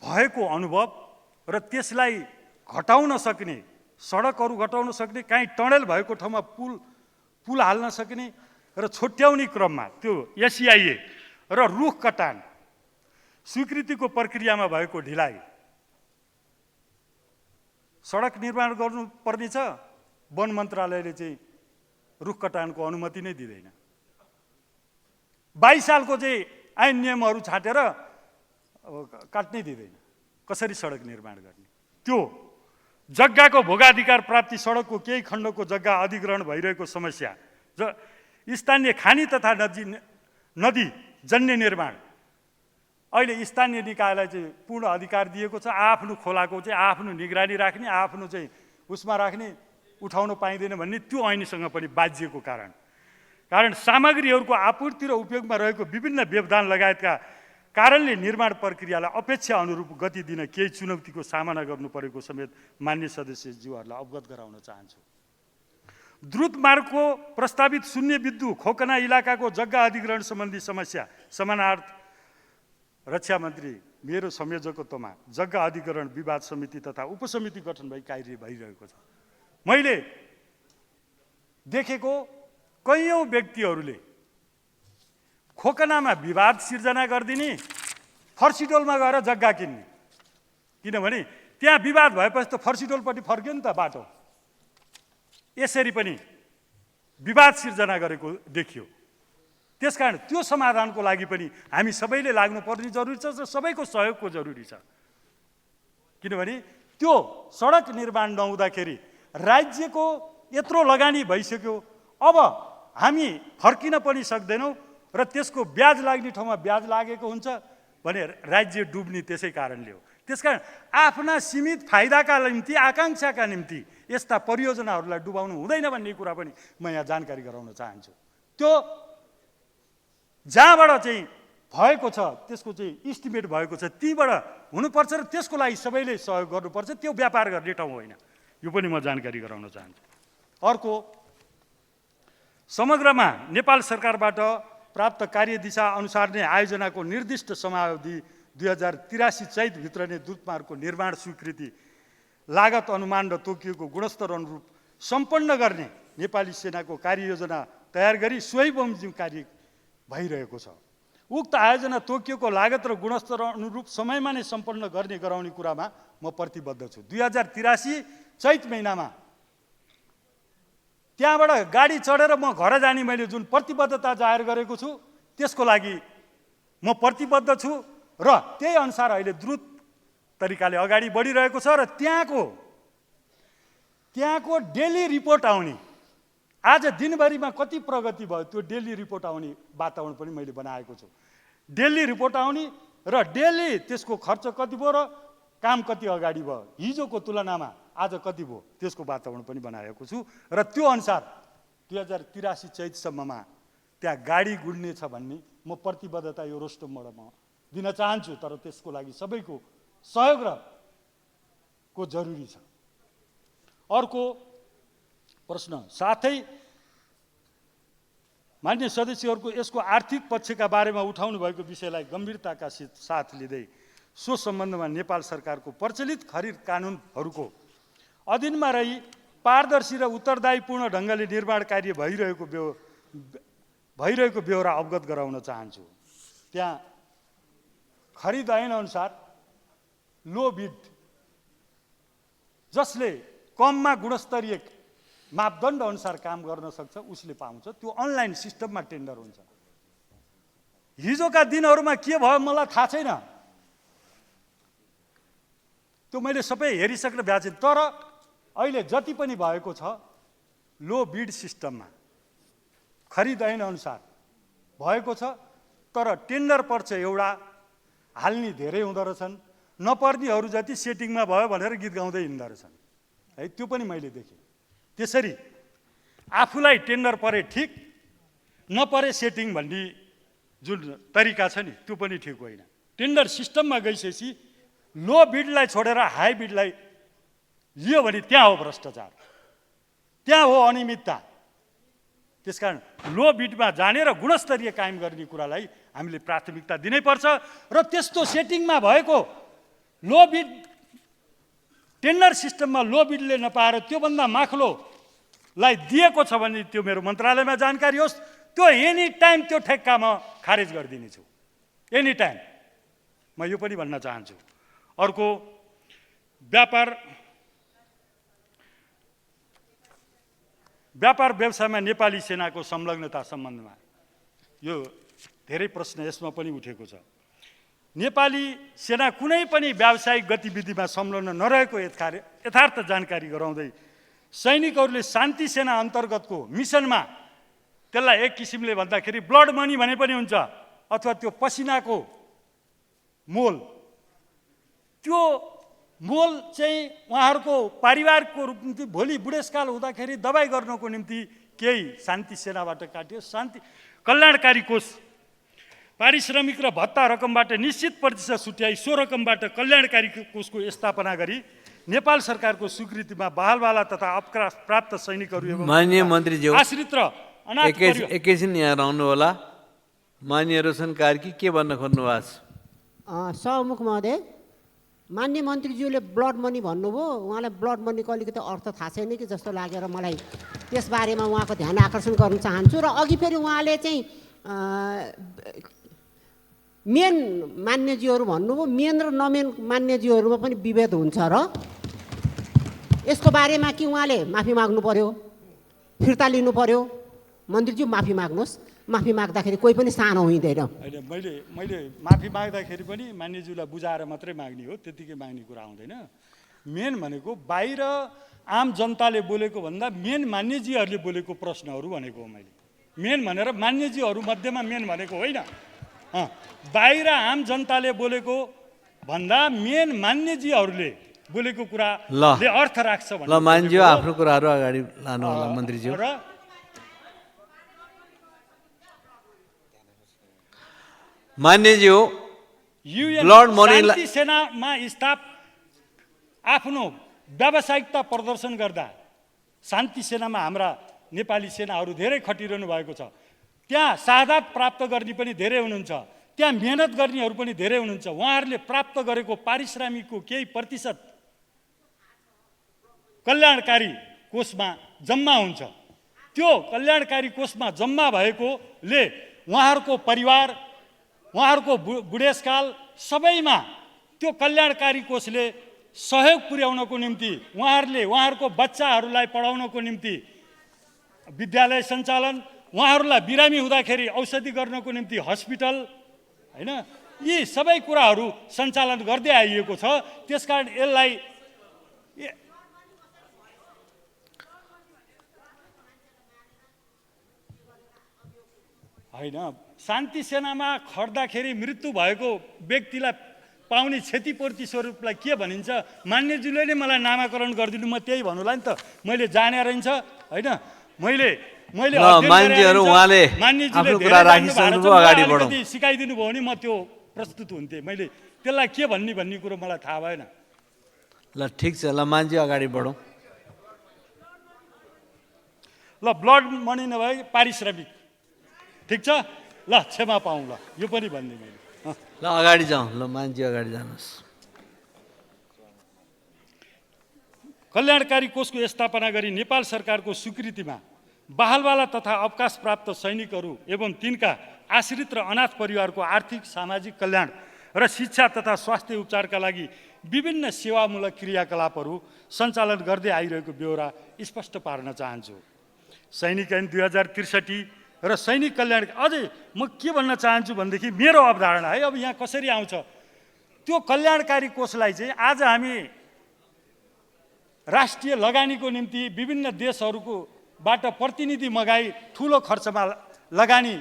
भएको अनुभव र त्यसलाई घटाउन सक्ने, सडकहरू घटाउन सक्ने, कहीँ टनल भएको ठाउँमा पुल हाल्न सक्ने र छोट्याउने क्रममा त्यो SEIA र रुख कटान स्वीकृतिको प्रक्रियामा भएको ढिलाइ, सडक निर्माण गर्नुपर्ने छ, वन मन्त्रालयले चाहिँ रुख कटानको अनुमति नै दिँदैन। 22 सालको चाहिँ ऐन नियमहरू छाटेर काट्नै दिँदैन। कसरी सडक निर्माण गर्ने? त्यो जग्गाको भोगाधिकार प्राप्ति, सडकको केही खण्डको जग्गा अधिग्रहण भइरहेको समस्या, स्थानीय खानी तथा नदी जन्य निर्माण, अहिले स्थानीय निकायलाई चाहिँ पूर्ण अधिकार दिएको छ। आफ्नो खोलाको चाहिँ आफ्नो निगरानी राख्ने, आफ्नो चाहिँ उसमा राख्ने, उठाउन पाइँदैन भन्ने त्यो ऐनसँग पनि बाजिएको कारण सामग्रीहरूको आपूर्ति र उपयोगमा रहेको विभिन्न व्यवधान लगायतका कारणले निर्माण प्रक्रियालाई अपेक्षा अनुरूप गति दिन केही चुनौतीको सामना गर्नु परेको समेत मान्य सदस्यज्यूहरूलाई अवगत गराउन चाहन्छु। द्रुत मार्गको प्रस्तावित शून्य बिन्दु खोकना इलाकाको जग्गा अधिग्रहण सम्बन्धी समस्या समानार्थ रक्षा मन्त्री मेरो संयोजकत्वमा जग्गा अधिग्रहण विवाद समिति तथा उपसमिति गठन भई कार्य भइरहेको छ। मैले देखेको कैयौँ व्यक्तिहरूले खोकनामा विवाद सिर्जना गरिदिने, फर्सिडोलमा गएर जग्गा किन्ने, किनभने त्यहाँ विवाद भएपछि त फर्सिडोलपट्टि फर्क्यो नि त बाटो। यसरी पनि विवाद सिर्जना गरेको देखियो। त्यसकारण त्यो समाधानको लागि पनि हामी सबैले लाग्नुपर्ने जरुरी छ र सबैको सहयोगको जरुरी छ। किनभने त्यो सडक निर्माण नहुँदाखेरि राज्यको यत्रो लगानी भइसक्यो, अब हामी फर्किन पनि सक्दैनौँ र त्यसको ब्याज लाग्ने ठाउँमा ब्याज लागेको हुन्छ भने राज्य डुब्ने त्यसै कारणले हो। त्यसकारण आफ्ना सीमित फाइदाका निम्ति, आकाङ्क्षाका निम्ति यस्ता परियोजनाहरूलाई डुबाउनु हुँदैन भन्ने कुरा पनि म यहाँ जानकारी गराउन चाहन्छु। त्यो जहाँबाट चाहिँ भएको छ, त्यसको चाहिँ इस्टिमेट भएको छ, तीबाट हुनुपर्छ र त्यसको लागि सबैले सहयोग गर्नुपर्छ। त्यो व्यापार गर्ने ठाउँ होइन, यो पनि म जानकारी गराउन चाहन्छु। अर्को, समग्रमा नेपाल सरकारबाट प्राप्त कार्यदिशा अनुसार नै आयोजनाको निर्दिष्ट समयावधि 2083 चैतभित्र नै द्रुतमार्गको निर्माण स्वीकृति, लागत अनुमान र तोकिएको गुणस्तर अनुरूप सम्पन्न गर्ने नेपाली सेनाको कार्ययोजना तयार गरी सोही बमोजिम कार्य भइरहेको छ। उक्त आयोजना तोकिएको लागत र गुणस्तर अनुरूप समयमा नै सम्पन्न गर्ने गराउने कुरामा म प्रतिबद्ध छु। 2083 चैत महिनामा त्यहाँबाट गाडी चढेर म घर जाने मैले जुन प्रतिबद्धता जाहेर गरेको छु, त्यसको लागि म प्रतिबद्ध छु र त्यही अनुसार अहिले द्रुत तरिकाले अगाडि बढिरहेको छ र त्यहाँको डेली रिपोर्ट आउने, आज दिनभरिमा कति प्रगति भयो त्यो डेली रिपोर्ट आउने वातावरण पनि मैले बनाएको छु। डेली रिपोर्ट आउने र डेली त्यसको खर्च कति भयो र काम कति अगाडि भयो, हिजोको तुलनामा आज कति भयो, त्यसको वातावरण पनि बनाएको छु र त्यो अनुसार 2083 चैतसम्ममा त्यहाँ गाडी गुड्ने छ भन्ने म प्रतिबद्धता यो रोस्टमबाट म दिन चाहन्छु। तर त्यसको लागि सबैको सहयोग र को जरुरी छ। अर्को प्रश्न, साथै मान्य सदस्यहरूको यसको आर्थिक पक्षका बारेमा उठाउनु भएको विषयलाई गम्भीरताका साथ लिँदै सो सम्बन्धमा नेपाल सरकारको प्रचलित खरिद कानुनहरूको अधीनमा रही पारदर्शी र उत्तरदायीपूर्ण ढङ्गले निर्माण कार्य भइरहेको ब्यौरा अवगत गराउन चाहन्छु। त्यहाँ खरिद ऐन अनुसार लो बिड, जसले कममा गुणस्तरीय मापदण्ड अनुसार काम गर्न सक्छ उसले पाउँछ। त्यो अनलाइन सिस्टममा टेन्डर हुन्छ। हिजोका दिनहरूमा के भयो मलाई थाहा छैन, त्यो मैले सबै हेरिसकेर भ्याएको छु। तर अहिले जति पनि भएको छ लो बिड सिस्टममा खरिद ऐन अनुसार भएको छ। तर टेन्डर पर्छ एउटा, हाल्ने धेरै हुँदो रहेछन्, नपर्नेहरू जति सेटिङमा भयो भनेर गीत गाउँदै हिँड्दो रहेछन् है, त्यो पनि मैले देखेँ। त्यसरी आफूलाई टेन्डर परे ठिक, नपरे सेटिङ भन्ने जुन तरिका छ नि त्यो पनि ठिक होइन। टेन्डर सिस्टममा गइसकेपछि लो बिडलाई छोडेर हाई बिडलाई लियो भने त्यहाँ हो भ्रष्टाचार, त्यहाँ हो अनियमितता। त्यसकारण लो बिडमा जाने र गुणस्तरीय कायम गर्ने कुरालाई हामीले प्राथमिकता दिनैपर्छ र त्यस्तो सेटिङमा भएको लो बिड टेन्डर सिस्टममा लो बिडले नपाएर त्योभन्दा माथिल्लोलाई दिएको छ भने त्यो मेरो मन्त्रालयमा जानकारी होस्। त्यो एनी टाइम त्यो ठेक्का म खारेज गरिदिनेछु, एनी टाइम। म यो पनि भन्न चाहन्छु। अर्को, व्यापार व्यवसायमा नेपाली सेनाको संलग्नता सम्बन्धमा यो धेरै प्रश्न यसमा पनि उठेको छ। नेपाली सेना कुनै पनि व्यावसायिक गतिविधिमा संलग्न नरहेको यथार्थ जानकारी गराउँदै सैनिकहरूले शान्ति सेना अन्तर्गतको मिसनमा त्यसलाई एक किसिमले भन्दाखेरि ब्लड मनी भने पनि हुन्छ अथवा त्यो पसिनाको मोल, त्यो मोल चाहिँ उहाँहरूको पारिवारको निम्ति भोलि बुढेसकाल हुँदाखेरि दबाई गर्नको निम्ति केही शान्ति सेनाबाट काट्यो। शान्ति कल्याणकारी कोष पारिश्रमिक र भत्ता रकमबाट निश्चित प्रतिशत छुट्याई सो रकमबाट कल्याणकारी कोषको स्थापना गरी नेपाल सरकारको स्वीकृतिमा बहालवाला तथा अवकाश प्राप्त सैनिकहरू एवं माननीय मन्त्रीज्यू आश्रित र अनाथ परिवार एकैछिन यहाँ रहनु होला। माननीय रोशन कार्की के भन्न खोज्नु भएको छ? सभामुख महोदय, माननीय मन्त्रीज्यूले ब्लड मनी भन्नुभयो, उहाँलाई ब्लड मनीको अलिकति अर्थ थाहा छैन कि जस्तो लागेर मलाई त्यसबारेमा उहाँको ध्यान आकर्षण गर्न चाहन्छु। र अघि फेरि उहाँले चाहिँ मेन मान्यज्यूहरू भन्नुभयो, मेन र नमेन मान्यज्यूहरूमा पनि विभेद हुन्छ र यसको बारेमा कि उहाँले माफी माग्नु पर्यो, फिर्ता लिनु पर्यो? मन्त्रीज्यू माफी माग्नुहोस्, माफी माग्दाखेरि कोही पनि सानो हुँदैन। होइन, मैले माफी माग्दाखेरि पनि मान्यज्यूलाई बुझाएर मात्रै माग्ने हो, त्यतिकै माग्ने कुरा आउँदैन। मेन भनेको बाहिर आम जनताले बोलेको भन्दा मेन मान्यजीहरूले बोलेको प्रश्नहरू भनेको हो मैले। मेन भनेर मान्यजीहरू मध्येमा मेन भनेको होइन, बाहिर आम जनताले बोलेको भन्दा मेन मान्यजीहरूले बोलेको कुराले अर्थ राख्छ ल मान्यज्यू आफ्नो कुराहरू अगाडि लानु होला। मन्त्रीज्यू मान्यज्यू ब्लड मनी शान्ति सेनामा आफ्नो व्यावसायिकता प्रदर्शन गर्दा शान्ति सेनामा हाम्रा नेपाली सेनाहरू धेरै खटिरहनु भएको छ। त्यहाँ शहादत प्राप्त गर्ने पनि धेरै हुनुहुन्छ, त्यहाँ मेहनत गर्नेहरू पनि धेरै हुनुहुन्छ। उहाँहरूले प्राप्त गरेको पारिश्रमिकको केही प्रतिशत कल्याणकारी कोषमा जम्मा हुन्छ। त्यो कल्याणकारी कोषमा जम्मा भएकोले उहाँहरूको परिवार, उहाँहरूको बुढेसकाल सबैमा त्यो कल्याणकारी कोषले सहयोग पुर्याउनको निम्ति, उहाँहरूले उहाँहरूको बच्चाहरूलाई पढाउनको निम्ति विद्यालय सञ्चालन, उहाँहरूलाई बिरामी हुँदाखेरि औषधि गर्नको निम्ति हस्पिटल, होइन, यी सबै कुराहरू सञ्चालन गर्दै आइएको छ। त्यसकारण यसलाई होइन, शान्ति सेनामा खट्दाखेरि मृत्यु भएको व्यक्तिलाई पाउने क्षतिपूर्ति स्वरूपलाई के भनिन्छ? मान्यज्यूले नै मलाई नामाकरण गरिदिनु, म त्यही भन्नुलाई नि त मैले जाने रहन्छ, होइन। मैले मान्छेहरू उहाँले आफ्नो कुरा राखिसक्नुभयो, अगाडि बढौँ। सिकाइदिनु भयो भने म त्यो प्रस्तुत हुन्थेँ। मैले त्यसलाई के भन्ने कुरो मलाई थाहा भएन। ल ठिक छ, ल मान्छे अगाडि बढौँ। ल ब्लड मनी नभए पारिश्रमिक, ठिक छ, ल क्षमा पाऊँ, ल यो पनि भन्ने मैले। ल अगाडि जाउँ, ल मान्छे अगाडि जानुहोस्। कल्याणकारी कोषको स्थापना गरी नेपाल सरकारको स्वीकृतिमा बहालवाला तथा अवकाश प्राप्त सैनिकहरू एवं तिनका आश्रित र अनाथ परिवारको आर्थिक सामाजिक कल्याण र शिक्षा तथा स्वास्थ्य उपचारका लागि विभिन्न सेवामूलक क्रियाकलापहरू सञ्चालन गर्दै आइरहेको ब्यौरा स्पष्ट पार्न चाहन्छु। सैनिक ऐन 2063 र सैनिक कल्याण, अझै म के भन्न चाहन्छु भनेदेखि मेरो अवधारणा है, अब यहाँ कसरी आउँछ त्यो कल्याणकारी कोषलाई चाहिँ आज हामी राष्ट्रिय लगानीको निम्ति विभिन्न देशहरूकोबाट प्रतिनिधि मगाई ठुलो खर्चमा लगानी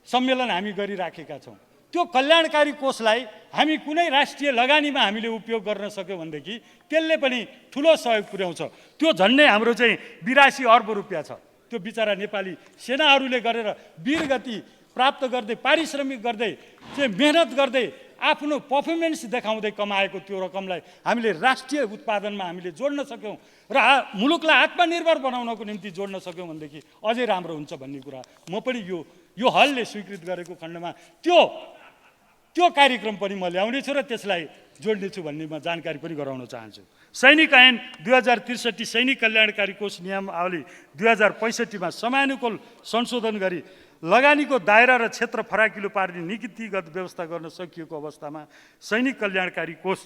सम्मेलन हामी गरिराखेका छौँ। त्यो कल्याणकारी कोषलाई हामी कुनै राष्ट्रिय लगानीमा हामीले उपयोग गर्न सक्यौँ भनेदेखि त्यसले पनि ठुलो सहयोग पुर्याउँछ। त्यो झन्डै हाम्रो चाहिँ 82 अर्ब रुपियाँ छ। त्यो बिचरा नेपाली सेनाहरूले गरेर वीरगति प्राप्त गर्दै, पारिश्रमिक गर्दै, चाहिँ मेहनत गर्दै, आफ्नो पर्फर्मेन्स देखाउँदै कमाएको त्यो रकमलाई हामीले राष्ट्रिय उत्पादनमा हामीले जोड्न सक्यौँ र मुलुकलाई आत्मनिर्भर बनाउनको निम्ति जोड्न सक्यौँ भनेदेखि अझै राम्रो हुन्छ भन्ने कुरा म पनि यो हलले स्वीकृत गरेको खण्डमा त्यो कार्यक्रम पनि म ल्याउनेछु र त्यसलाई जोड्नेछु भन्ने म जानकारी पनि गराउन चाहन्छु। सैनिक ऐन 2063 सैनिक कल्याणकारी कोष नियमावली 2065 मा समयानुकूल संशोधन गरी लगानीको दायरा र क्षेत्र फराकिलो पार्ने नीतिगत व्यवस्था गर्न सकिएको अवस्थामा सैनिक कल्याणकारी कोष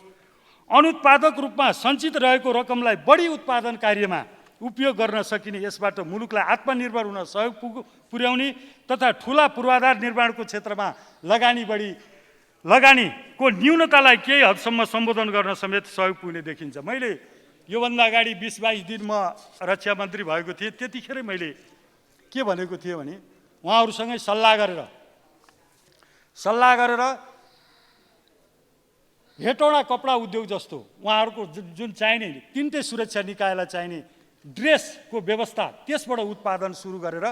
अनुत्पादक रूपमा सञ्चित रहेको रकमलाई बढी उत्पादन कार्यमा उपयोग गर्न सकिने, यसबाट मुलुकलाई आत्मनिर्भर हुन सहयोग पुर्याउने तथा ठुला पूर्वाधार निर्माणको क्षेत्रमा लगानीको न्यूनतालाई केही हदसम्म सम्बोधन गर्न समेत सहयोग पुग्ने देखिन्छ। मैले योभन्दा अगाडि 20-22 दिन म रक्षा मन्त्री भएको थिएँ, त्यतिखेरै मैले के भनेको थिएँ भने उहाँहरूसँगै सल्लाह गरेर हेटौँडा कपडा उद्योग जस्तो उहाँहरूको जुन चाहिने 3टै सुरक्षा निकायलाई चाहिने ड्रेसको व्यवस्था, त्यसबाट उत्पादन सुरु गरेर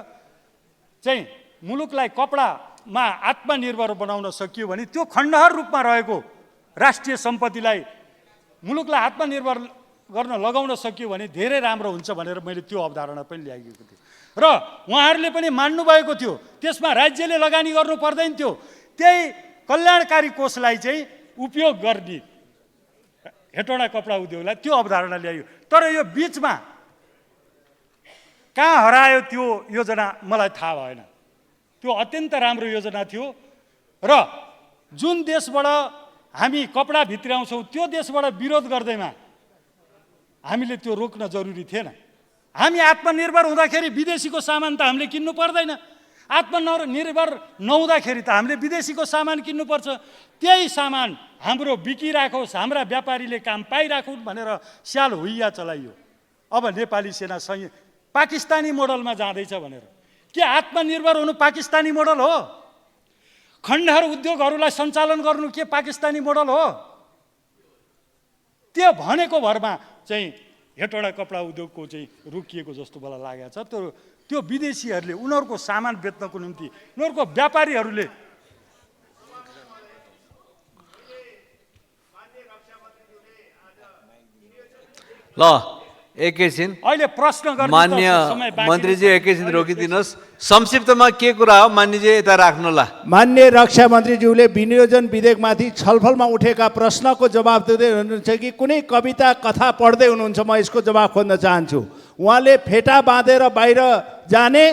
चाहिँ मुलुकलाई कपडामा आत्मनिर्भर बनाउन सकियो भने त्यो खण्डहर रूपमा रहेको राष्ट्रिय सम्पत्तिलाई मुलुकलाई आत्मनिर्भर गर्न लगाउन सकियो भने धेरै राम्रो हुन्छ भनेर मैले त्यो अवधारणा पनि ल्याएको थिएँ र उहाँहरूले पनि मान्नुभएको थियो। त्यसमा राज्यले लगानी गर्नु पर्दैन थियो, त्यही कल्याणकारी कोषलाई चाहिँ उपयोग गर्ने हेटौँडा कपडा उद्योगलाई त्यो अवधारणा ल्यायो। तर यो बिचमा कहाँ हरायो त्यो योजना मलाई थाहा भएन। त्यो अत्यन्त राम्रो योजना थियो र जुन देशबाट हामी कपडा भित्राउँछौँ त्यो देशबाट विरोध गर्दैमा हामीले त्यो रोक्न जरुरी थिएन। हामी आत्मनिर्भर हुँदाखेरि विदेशीको सामान त हामीले किन्नु पर्दैन, आत्मनिर्भर नहुँदाखेरि त हामीले विदेशीको सामान किन्नुपर्छ। त्यही सामान हाम्रो बिकिराखोस्, हाम्रा व्यापारीले काम पाइराखुन् भनेर स्याल हुइया चलाइयो। अब नेपाली सेना पाकिस्तानी मोडलमा जाँदैछ भनेर के आत्मनिर्भर हुनु पाकिस्तानी मोडल हो? खण्डहर उद्योगहरूलाई सञ्चालन गर्नु के पाकिस्तानी मोडल हो? त्यो भनेको भरमा चाहिँ हेटौँडा कपडा उद्योगको चाहिँ रोकिएको जस्तो मलाई लागेको छ। त्यो विदेशीहरूले उनीहरूको सामान बेच्नको निम्ति उनीहरूको व्यापारीहरूले ल एकैछिन अहिले प्रश्न गर्ने मान्य मन्त्रीजी एकैछिन रोकिदिनुहोस्। संक्षिप्तमा के कुरा हो मान्यजी यता राख्नुहोला। मान्य रक्षा मन्त्रीज्यूले विनियोजन विधेयकमाथि छलफलमा उठेका प्रश्नको जवाब दिँदै हुनुहुन्छ कि कुनै कविता कथा पढ्दै हुनुहुन्छ? म यसको जवाब खोज्न चाहन्छु। उहाँले फेटा बाँधेर बाहिर जाने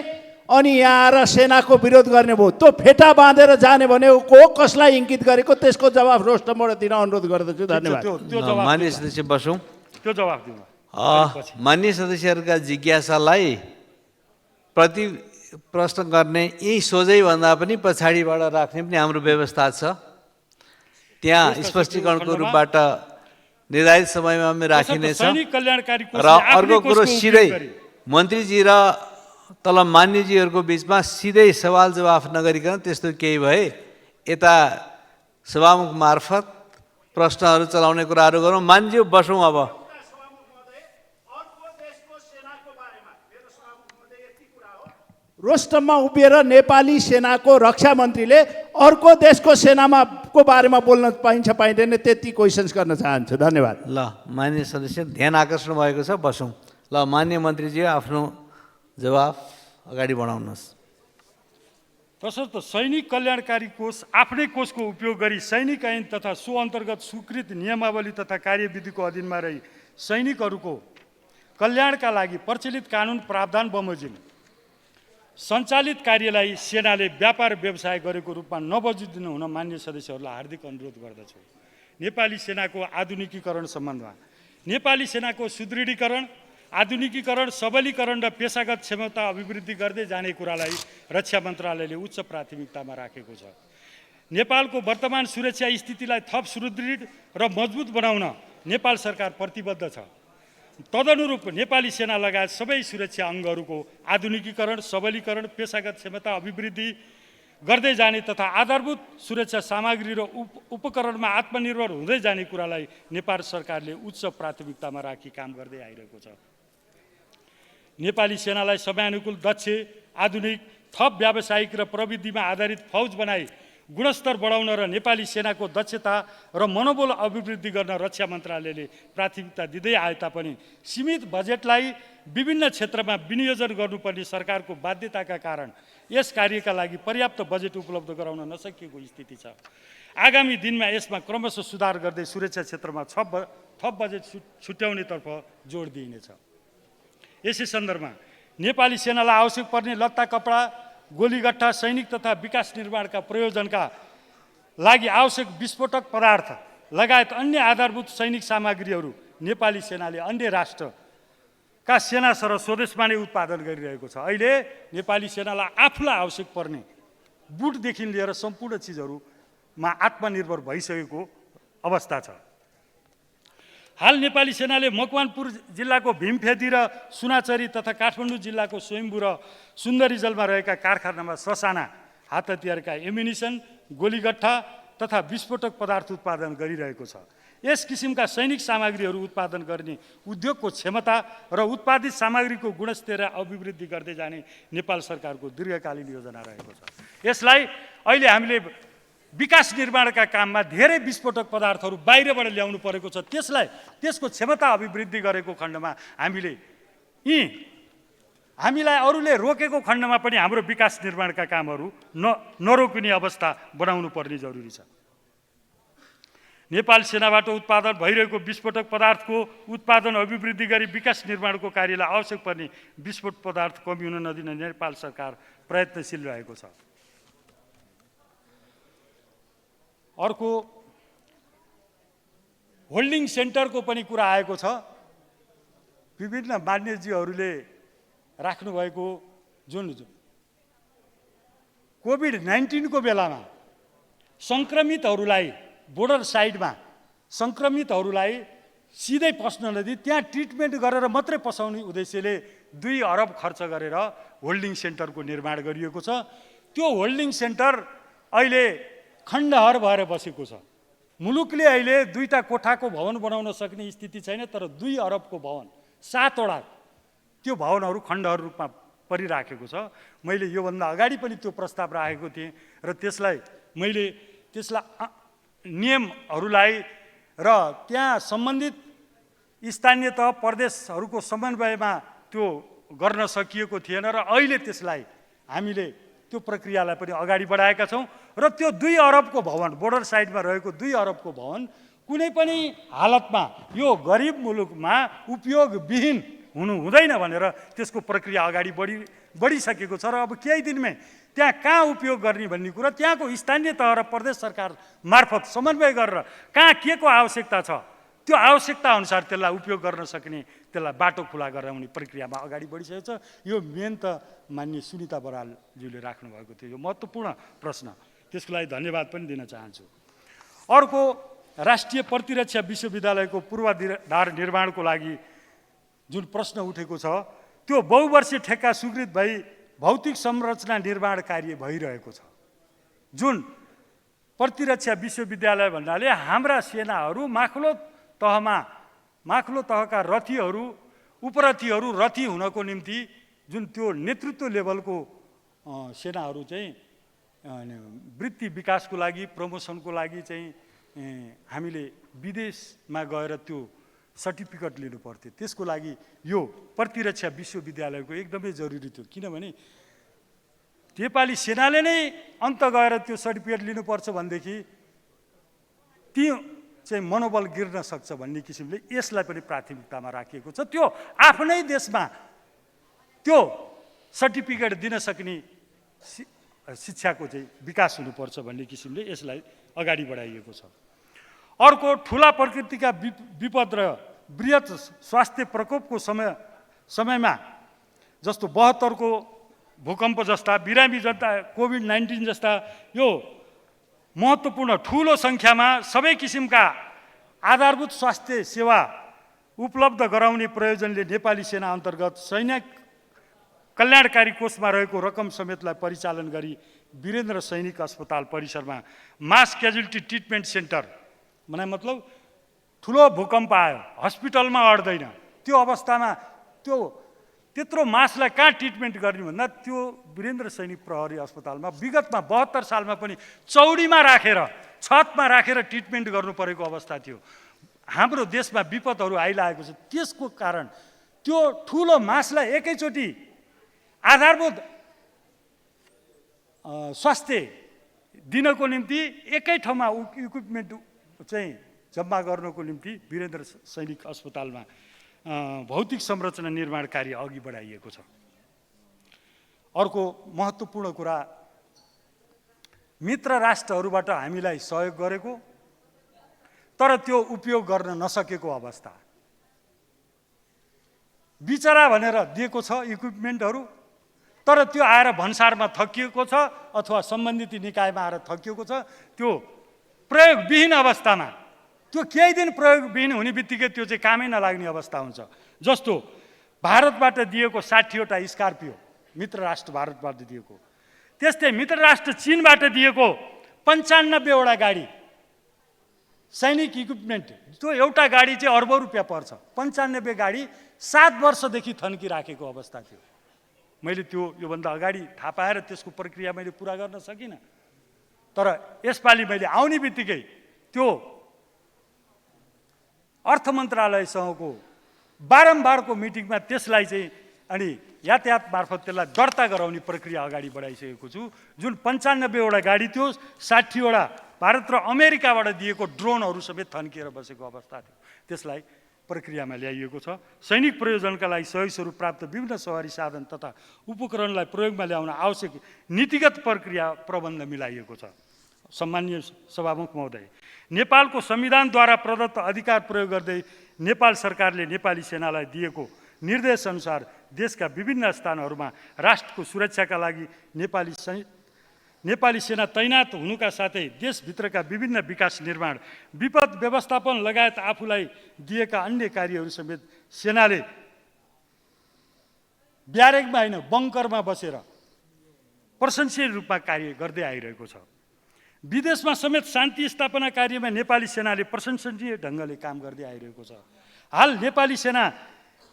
अनि यहाँ आएर सेनाको विरोध गर्ने भयो, त्यो फेटा बाँधेर जाने भनेको को कसलाई इङ्गित गरेको, त्यसको जवाब रोस्टमबाट दिन अनुरोध गर्दछु। धन्यवाद। मान्य सदस्य बसौँ। त्यो जवाब दिनु। मान्य सदस्यहरूका जिज्ञासालाई प्रति प्रश्न गर्ने यही सोझै भन्दा पनि पछाडिबाट राख्ने पनि हाम्रो व्यवस्था छ। त्यहाँ स्पष्टीकरणको रूपबाट निर्धारित समयमा पनि राखिनेछ। र अर्को कुरो सिधै मन्त्रीजी र तल मान्यजीहरूको बिचमा सिधै सवाल जवाफ नगरिकन त्यस्तो केही भए यता सभामुख मार्फत प्रश्नहरू चलाउने कुराहरू गरौँ। मान्यज्यू बसौँ। अब रोस्टममा उभिएर नेपाली सेनाको रक्षा मन्त्रीले अर्को देशको सेनाको बारेमा बोल्न पाइन्छ पाइँदैन त्यति क्वेसन्स गर्न चाहन्छु। धन्यवाद। ल मान्य सदस्य ध्यान आकर्षण भएको छ, बसौँ। ल मान्य मन्त्रीजी आफ्नो जवाफ अगाडि बढाउनुहोस्। तसर्थ सैनिक कल्याणकारी कोष आफ्नै कोषको उपयोग गरी सैनिक ऐन तथा सो अन्तर्गत स्वीकृत नियमावली तथा कार्यविधिको अधीनमा रही सैनिकहरूको कल्याणका लागि प्रचलित कानुन प्रावधान बमोजिम सञ्चालित कार्यलाई सेनाले व्यापार व्यवसाय गरेको रूपमा नबजुदिनु हुन मान्य सदस्यहरूलाई हार्दिक अनुरोध गर्दछु। नेपाली सेनाको आधुनिकीकरण सम्बन्धमा नेपाली सेनाको सुदृढीकरण, आधुनिकीकरण, सबलीकरण र पेशागत क्षमता अभिवृद्धि गर्दै जाने कुरालाई रक्षा मन्त्रालयले उच्च प्राथमिकतामा राखेको छ। नेपालको वर्तमान सुरक्षा स्थितिलाई थप सुदृढ र मजबुत बनाउन नेपाल सरकार प्रतिबद्ध छ। तदनुरूप नेपाली सेना लगायत सबै सुरक्षा अङ्गहरूको आधुनिकीकरण, सबलीकरण, पेशागत क्षमता अभिवृद्धि गर्दै जाने तथा आधारभूत सुरक्षा सामग्री र उपकरणमा आत्मनिर्भर हुँदै जाने कुरालाई नेपाल सरकारले उच्च प्राथमिकतामा राखी काम गर्दै आइरहेको छ। नेपाली सेनालाई समयानुकूल, दक्ष, आधुनिक, थप व्यावसायिक र प्रविधिमा आधारित फौज बनाई गुणस्तर बढाउन र नेपाली सेनाको दक्षता र मनोबल अभिवृद्धि गर्न रक्षा मन्त्रालयले प्राथमिकता दिँदै आए तापनि सीमित बजेटलाई विभिन्न क्षेत्रमा विनियोजन गर्नुपर्ने सरकारको बाध्यताका कारण यस कार्यका लागि पर्याप्त बजेट उपलब्ध गराउन नसकिएको स्थिति छ। आगामी दिनमा यसमा क्रमशः सुधार गर्दै सुरक्षा क्षेत्रमा थप बजेट छुट्याउनेतर्फ जोड दिइनेछ। यसै सन्दर्भमा नेपाली सेनालाई आवश्यक पर्ने लत्ता, कपडा, गोलीगट्टा, सैनिक तथा विकास निर्माणका प्रयोजनका लागि आवश्यक विस्फोटक पदार्थ लगायत अन्य आधारभूत सैनिक सामग्रीहरू नेपाली सेनाले अन्य राष्ट्र का सेना सर स्वदेशमा नै उत्पादन गरिरहेको छ। अहिले नेपाली सेनालाई आफूलाई आवश्यक पर्ने बुटदेखि लिएर सम्पूर्ण चिजहरूमा आत्मनिर्भर भइसकेको अवस्था छ। हाल नेपाली सेनाले मकवानपुर जिल्लाको भीमफेदी र सुनाचरी तथा काठमाडौँ जिल्लाको स्वयम्भू र सुन्दरीजलमा रहेका कारखानामा ससाना हात हतियारका एम्युनिसन, गोलीगट्ठा तथा विस्फोटक पदार्थ उत्पादन गरिरहेको छ। यस किसिमका सैनिक सामग्रीहरू उत्पादन गर्ने उद्योगको क्षमता र उत्पादित सामग्रीको गुणस्तर अभिवृद्धि गर्दै जाने नेपाल सरकारको दीर्घकालीन योजना रहेको छ। यसलाई अहिले हामीले विकास निर्माणका काममा धेरै विस्फोटक पदार्थहरू बाहिरबाट ल्याउनु परेको छ। त्यसको क्षमता अभिवृद्धि गरेको खण्डमा हामीलाई अरूले रोकेको खण्डमा पनि हाम्रो विकास निर्माणका कामहरू नरोकिने अवस्था बनाउनु पर्ने जरुरी छ। नेपाल सेनाबाट उत्पादन भइरहेको विस्फोटक पदार्थको उत्पादन अभिवृद्धि गरी विकास निर्माणको कार्यलाई आवश्यक पर्ने विस्फोट पदार्थ कमी हुन नदिन नेपाल सरकार प्रयत्नशील रहेको छ। अर्को होल्डिङ सेन्टरको पनि कुरा आएको छ। विभिन्न मान्यजीहरूले राख्नुभएको जुन कोभिड-19 को बेलामा सङ्क्रमितहरूलाई बोर्डर साइडमा सङ्क्रमितहरूलाई सिधै पस्न नदिई त्यहाँ ट्रिटमेन्ट गरेर मात्रै पसाउने उद्देश्यले 2 अरब खर्च गरेर होल्डिङ सेन्टरको निर्माण गरिएको छ। त्यो होल्डिङ सेन्टर अहिले खण्डहर भएर बसेको छ। मुलुकले अहिले 2टा कोठाको भवन बनाउन सक्ने स्थिति छैन, तर 2 अरबको भवन 7 वटा त्यो भवनहरू खण्डहर रूपमा परिराखेको छ। मैले योभन्दा अगाडि पनि त्यो प्रस्ताव राखेको थिएँ र त्यसलाई नियमहरूलाई र त्यहाँ सम्बन्धित स्थानीय तह प्रदेशहरूको समन्वयमा त्यो गर्न सकिएको थिएन र अहिले त्यसलाई हामीले त्यो प्रक्रियालाई पनि अगाडि बढाएका छौँ र त्यो 2 अरबको भवन बोर्डर साइडमा रहेको 2 अरबको भवन कुनै पनि हालतमा यो गरिब मुलुकमा उपयोगविहीन हुनु हुँदैन भनेर त्यसको प्रक्रिया अगाडि बढिसकेको छ र अब केही दिनमै त्यहाँ कहाँ उपयोग गर्ने भन्ने कुरा त्यहाँको स्थानीय तह र प्रदेश सरकार मार्फत समन्वय गरेर कहाँ के को आवश्यकता छ त्यो आवश्यकता अनुसार त्यसलाई उपयोग गर्न सक्ने त्यसलाई बाटो खुला गराउने प्रक्रियामा अगाडि बढिसकेको छ। यो मेन त माननीय सुनिता बरालज्यूले राख्नुभएको थियो, यो महत्त्वपूर्ण प्रश्न, त्यसको लागि धन्यवाद पनि दिन चाहन्छु। अर्को राष्ट्रिय प्रतिरक्षा विश्वविद्यालयको पूर्वाधार निर्माणको लागि जुन प्रश्न उठेको छ त्यो बहुवर्षीय ठेक्का स्वीकृत भई भौतिक संरचना निर्माण कार्य भइरहेको छ। जुन प्रतिरक्षा विश्वविद्यालय भन्नाले हाम्रा सेनाहरू माथिल्लो तहका रथीहरू उपरथीहरू रथी हुनको निम्ति जुन त्यो नेतृत्व लेभलको सेनाहरू चाहिँ वृत्ति विकासको लागि प्रमोसनको लागि चाहिँ हामीले विदेशमा गएर त्यो सर्टिफिकेट लिनु पर्थ्यो। त्यसको लागि यो प्रतिरक्षा विश्वविद्यालयको एकदमै जरुरी थियो, किनभने नेपाली सेनाले नै अन्त गएर त्यो सर्टिफिकेट लिनुपर्छ भनेदेखि ती चाहिँ मनोबल गिर्न सक्छ भन्ने किसिमले यसलाई पनि प्राथमिकतामा राखिएको छ। त्यो आफ्नै देशमा त्यो सर्टिफिकेट दिन सक्ने शिक्षाको चाहिँ विकास हुनुपर्छ भन्ने किसिमले यसलाई अगाडि बढाइएको छ। अर्को ठुला प्रकृतिका विपद र बृहत स्वास्थ्य प्रकोपको समयमा जस्तो 72 को भूकम्प जस्ता बिरामी जनता कोभिड-19 जस्ता यो महत्त्वपूर्ण ठुलो सङ्ख्यामा सबै किसिमका आधारभूत स्वास्थ्य सेवा उपलब्ध गराउने प्रयोजनले नेपाली सेना अन्तर्गत सैनिक कल्याणकारी कोषमा रहेको रकम समेतलाई परिचालन गरी वीरेन्द्र सैनिक अस्पताल परिसरमा मास क्याजुअलिटी ट्रिटमेन्ट सेन्टर भने मतलब ठुलो भूकम्प आयो हस्पिटलमा अड्दैन, त्यो अवस्थामा त्यत्रो मासलाई कहाँ ट्रिटमेन्ट गर्ने भन्दा त्यो वीरेन्द्र सैनिक प्रहरी अस्पतालमा विगतमा 72 सालमा पनि चौडीमा राखेर छतमा राखेर ट्रिटमेन्ट गर्नु परेको अवस्था थियो। हाम्रो देशमा विपदहरू आइरहेको छ, त्यसको कारण त्यो ठुलो मासलाई एकैचोटि आधारभूत स्वास्थ्य दिनको निम्ति एकै ठाउँमा इक्विपमेन्ट चाहिँ जम्मा गर्नको निम्ति वीरेन्द्र सैनिक अस्पतालमा भौतिक संरचना निर्माण कार्य अघि बढाइएको छ। अर्को महत्त्वपूर्ण कुरा मित्र राष्ट्रहरूबाट हामीलाई सहयोग गरेको तर त्यो उपयोग गर्न नसकेको अवस्था। बिचरा भनेर दिएको छ इक्विपमेन्टहरू, तर त्यो आएर भन्सारमा थकिएको छ अथवा सम्बन्धित निकायमा आएर थकिएको छ। त्यो प्रयोगविहीन अवस्थामा, त्यो केही दिन प्रयोगविहीन हुने बित्तिकै त्यो चाहिँ कामै नलाग्ने अवस्था हुन्छ। जस्तो भारतबाट दिएको 60वटा स्कर्पियो मित्र राष्ट्र भारतबाट दिएको, त्यस्तै मित्र राष्ट्र चीनबाट दिएको 95वटा गाडी सैनिक इक्विपमेन्ट, त्यो एउटा गाडी चाहिँ अर्बौं रुपियाँ पर्छ। 95 गाडी 7 वर्षदेखि थन्किराखेको अवस्था थियो। मैले त्यो योभन्दा अगाडि थाहा पाएर त्यसको प्रक्रिया मैले पुरा गर्न सकिनँ, तर यसपालि मैले आउने बित्तिकै त्यो अर्थ मन्त्रालयसँगको बारम्बारको मिटिङमा त्यसलाई चाहिँ अनि यातायात मार्फत त्यसलाई दर्ता गराउने प्रक्रिया अगाडि बढाइसकेको छु। जुन 95वटा गाडी थियो, 60वटा भारत र अमेरिकाबाट दिएको ड्रोनहरू समेत थन्किएर बसेको अवस्था थियो, त्यसलाई प्रक्रियामा ल्याइएको छ। सैनिक प्रयोजनका लागि सहयोग स्वरूप प्राप्त विभिन्न सवारी साधन तथा उपकरणलाई प्रयोगमा ल्याउन आवश्यक नीतिगत प्रक्रिया प्रबन्ध मिलाइएको छ। सम्माननीय सभामुख महोदय, नेपालको संविधानद्वारा प्रदत्त अधिकार प्रयोग गर्दै नेपाल सरकारले नेपाली सेनालाई दिएको निर्देशअनुसार देशका विभिन्न स्थानहरूमा राष्ट्रको सुरक्षाका लागि नेपाली सेना तैनात हुनुका साथै देशभित्रका विभिन्न विकास निर्माण, विपद व्यवस्थापन लगायत आफूलाई दिएका अन्य कार्यहरू समेत सेनाले ब्यारेकमा होइन बङ्करमा बसेर प्रशंसनीय रूपमा कार्य गर्दै आइरहेको छ। विदेशमा समेत शान्ति स्थापना कार्यमा नेपाली सेनाले प्रशंसनीय ढङ्गले काम गर्दै आइरहेको छ। हाल नेपाली सेना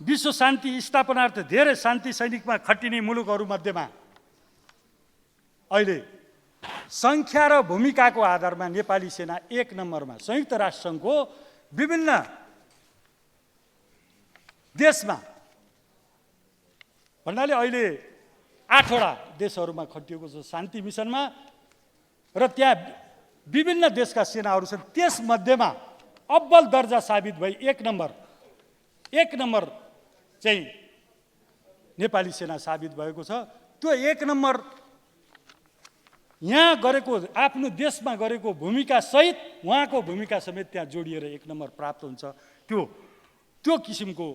विश्व शान्ति स्थापनार्थ धेरै शान्ति सैनिकमा खटिने मुलुकहरूमध्येमा अहिले सङ्ख्या र भूमिकाको आधारमा नेपाली सेना 1 नम्बरमा संयुक्त राष्ट्रसङ्घको विभिन्न देशमा भन्नाले अहिले 8वटा देशहरूमा खटिएको छ शान्ति मिसनमा, र त्यहाँ विभिन्न देशका सेनाहरू छन्। त्यसमध्येमा अब्बल दर्जा साबित भई 1 नम्बर चाहिँ नेपाली सेना साबित भएको छ। त्यो 1 नम्बर यहाँ गरेको आफ्नो देशमा गरेको भूमिका सहित उहाँको भूमिका समेत त्यहाँ जोडिएर 1 नम्बर प्राप्त हुन्छ। त्यो किसिमको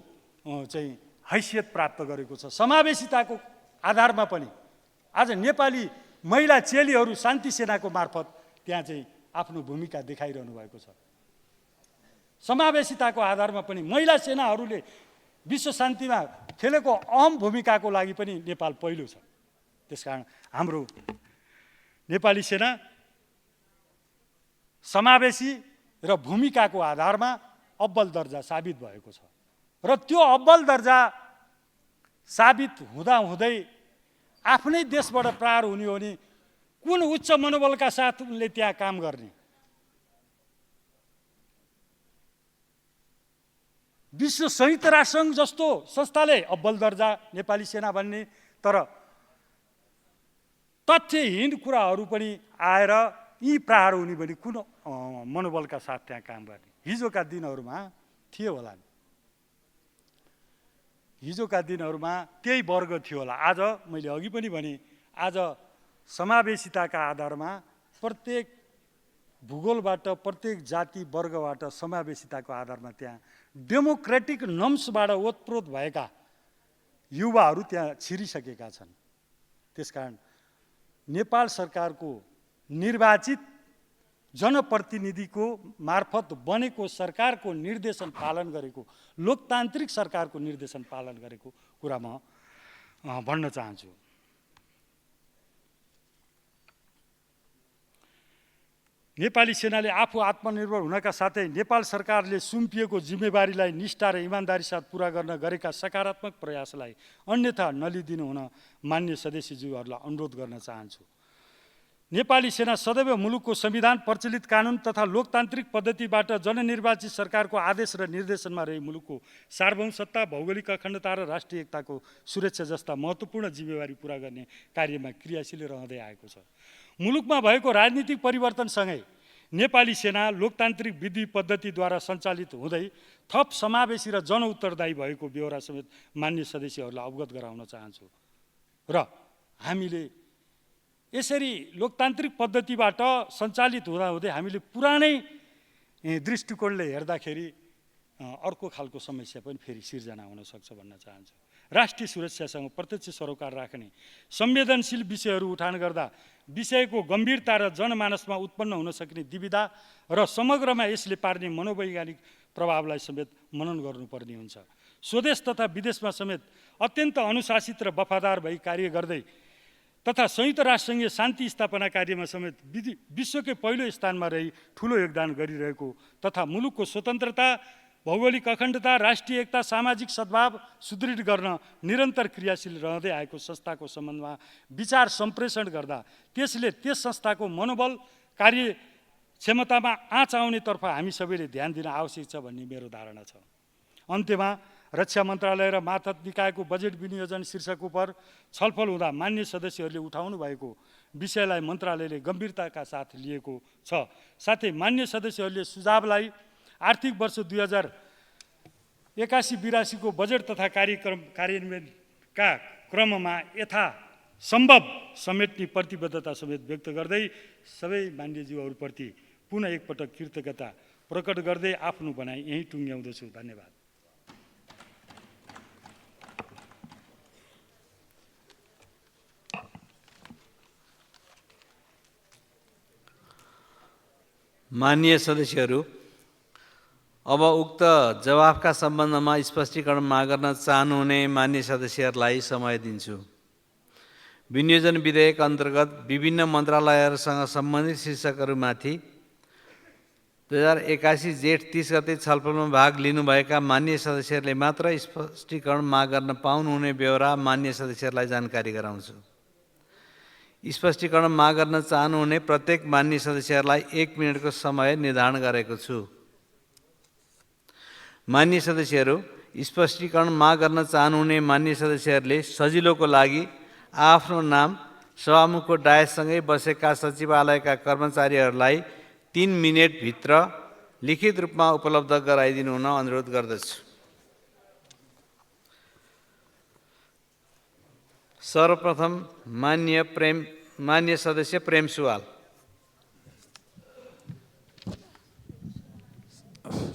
चाहिँ हैसियत प्राप्त गरेको छ। समावेशिताको आधारमा पनि आज नेपाली महिला चेलीहरू शान्ति सेनाको मार्फत त्यहाँ चाहिँ आफ्नो भूमिका देखाइरहनु भएको छ। समावेशिताको आधारमा पनि महिला सेनाहरूले विश्व शान्तिमा खेलेको अहम भूमिकाको लागि पनि नेपाल पहिलो छ। त्यसकारण हाम्रो नेपाली सेना समावेशी र भूमिकाको आधारमा अब्बल दर्जा साबित भएको छ, र त्यो अब्बल दर्जा साबित हुँदाहुँदै आफ्नै देशबाट प्रहार हुने हो भने कुन उच्च मनोबलका साथ उनले त्यहाँ काम गर्ने? विश्व संयुक्त राष्ट्रसङ्घ जस्तो संस्थाले अब्बल दर्जा नेपाली सेना भन्ने, तर तथ्यहीन कुराहरू पनि आएर यी प्रहार हुने भने कुन मनोबलका साथ त्यहाँ काम गर्ने? हिजोका दिनहरूमा थियो होला, हिजोका दिनहरूमा त्यही वर्ग थियो होला। आज मैले अघि पनि भने आज समावेशिताका आधारमा प्रत्येक भूगोलबाट प्रत्येक जाति वर्गबाट समावेशिताको आधारमा त्यहाँ डेमोक्रेटिक नम्सबाट ओतप्रोत भएका युवाहरू त्यहाँ छिरिसकेका छन्। त्यसकारण नेपाल सरकारको निर्वाचित जनप्रतिनिधिको मार्फत बनेको सरकारको निर्देशन पालन गरेको, लोकतान्त्रिक सरकारको निर्देशन पालन गरेको कुरा म भन्न चाहन्छु। नेपाली सेनाले आफू आत्मनिर्भर हुनका साथै नेपाल सरकारले सुम्पिएको जिम्मेवारीलाई निष्ठा र इमानदारी साथ पुरा गर्न गरेका सकारात्मक प्रयासलाई अन्यथा नलिदिनु हुन मान्य सदस्यज्यूहरूलाई अनुरोध गर्न चाहन्छु। नेपाली सेना सदैव मुलुकको संविधान, प्रचलित कानुन तथा लोकतान्त्रिक पद्धतिबाट जननिर्वाचित सरकारको आदेश र निर्देशनमा रही मुलुकको सार्वभौमसत्ता, भौगोलिक अखण्डता र राष्ट्रिय एकताको सुरक्षा जस्ता महत्त्वपूर्ण जिम्मेवारी पुरा गर्ने कार्यमा क्रियाशील रहँदै आएको छ। मुलुकमा भएको राजनीतिक परिवर्तनसँगै नेपाली सेना लोकतान्त्रिक विधि पद्धतिद्वारा सञ्चालित हुँदै थप समावेशी र जनउत्तरदायी भएको बेहोरा समेत मान्य सदस्यहरूलाई अवगत गराउन चाहन्छु। र हामीले यसरी लोकतान्त्रिक पद्धतिबाट सञ्चालित हुँदाहुँदै हामीले पुरानै दृष्टिकोणले हेर्दाखेरि अर्को खालको समस्या पनि फेरि सिर्जना हुन सक्छ भन्न चाहन्छु। राष्ट्रिय सुरक्षासँग प्रत्यक्ष सरोकार राख्ने संवेदनशील विषयहरू उठान गर्दा विषयको गम्भीरता र जनमानसमा उत्पन्न हुन सक्ने दुविधा र समग्रमा यसले पार्ने मनोवैज्ञानिक प्रभावलाई समेत मनन गर्नुपर्ने हुन्छ। स्वदेश तथा विदेशमा समेत अत्यन्त अनुशासित र वफादार भई कार्य गर्दै तथा संयुक्त राष्ट्रसङ्घीय शान्ति स्थापना कार्यमा समेत विश्वकै पहिलो स्थानमा रही ठुलो योगदान गरिरहेको तथा मुलुकको स्वतन्त्रता, भौगोलिक अखण्डता, राष्ट्रिय एकता, सामाजिक सद्भाव सुदृढ गर्न निरन्तर क्रियाशील रहँदै आएको संस्थाको सम्बन्धमा विचार सम्प्रेषण गर्दा त्यसले त्यस संस्थाको मनोबल, कार्य क्षमतामा आँच आउनेतर्फ हामी सबैले ध्यान दिन आवश्यक छ भन्ने मेरो धारणा छ। अन्त्यमा रक्षा मन्त्रालय र मातहत निकायको बजेट विनियोजन शीर्षक उप छलफल हुँदा मान्य सदस्यहरूले उठाउनु भएको विषयलाई मन्त्रालयले गम्भीरताका साथ लिएको छ। साथै मान्य सदस्यहरूले सुझावलाई आर्थिक वर्ष 2081-82 को बजेट तथा कार्यान्वयनका क्रममा यथासम्भव समेट्ने प्रतिबद्धता समेत व्यक्त गर्दै सबै मान्यज्यूहरूप्रति पुनः एकपटक कृतज्ञता प्रकट गर्दै आफ्नो भनाइ यहीँ टुङ्ग्याउँदछु। धन्यवाद। माननीय सदस्यहरू, अब उक्त जवाफका सम्बन्धमा स्पष्टीकरण माग गर्न चाहनुहुने मान्य सदस्यहरूलाई समय दिन्छु। विनियोजन विधेयक अन्तर्गत विभिन्न मन्त्रालयहरूसँग सम्बन्धित शीर्षकहरूमाथि 2081 जेठ 30 गते छलफलमा भाग लिनुभएका मान्य सदस्यहरूले मात्र स्पष्टीकरण माग गर्न पाउनुहुने बेहोरा मान्य सदस्यहरूलाई जानकारी गराउँछु। स्पष्टीकरण माग गर्न चाहनुहुने प्रत्येक मान्य सदस्यहरूलाई 1 मिनटको समय निर्धारण गरेको छु। मान्य सदस्यहरू, स्पष्टीकरण माग गर्न चाहनुहुने मान्य सदस्यहरूले सजिलोको लागि आफ्नो नाम सभामुखको डायससँगै बसेका सचिवालयका कर्मचारीहरूलाई 3 मिनेटभित्र लिखित रूपमा उपलब्ध गराइदिनु हुन अनुरोध गर्दछु। सर्वप्रथम मान्य सदस्य प्रेम सुवाल।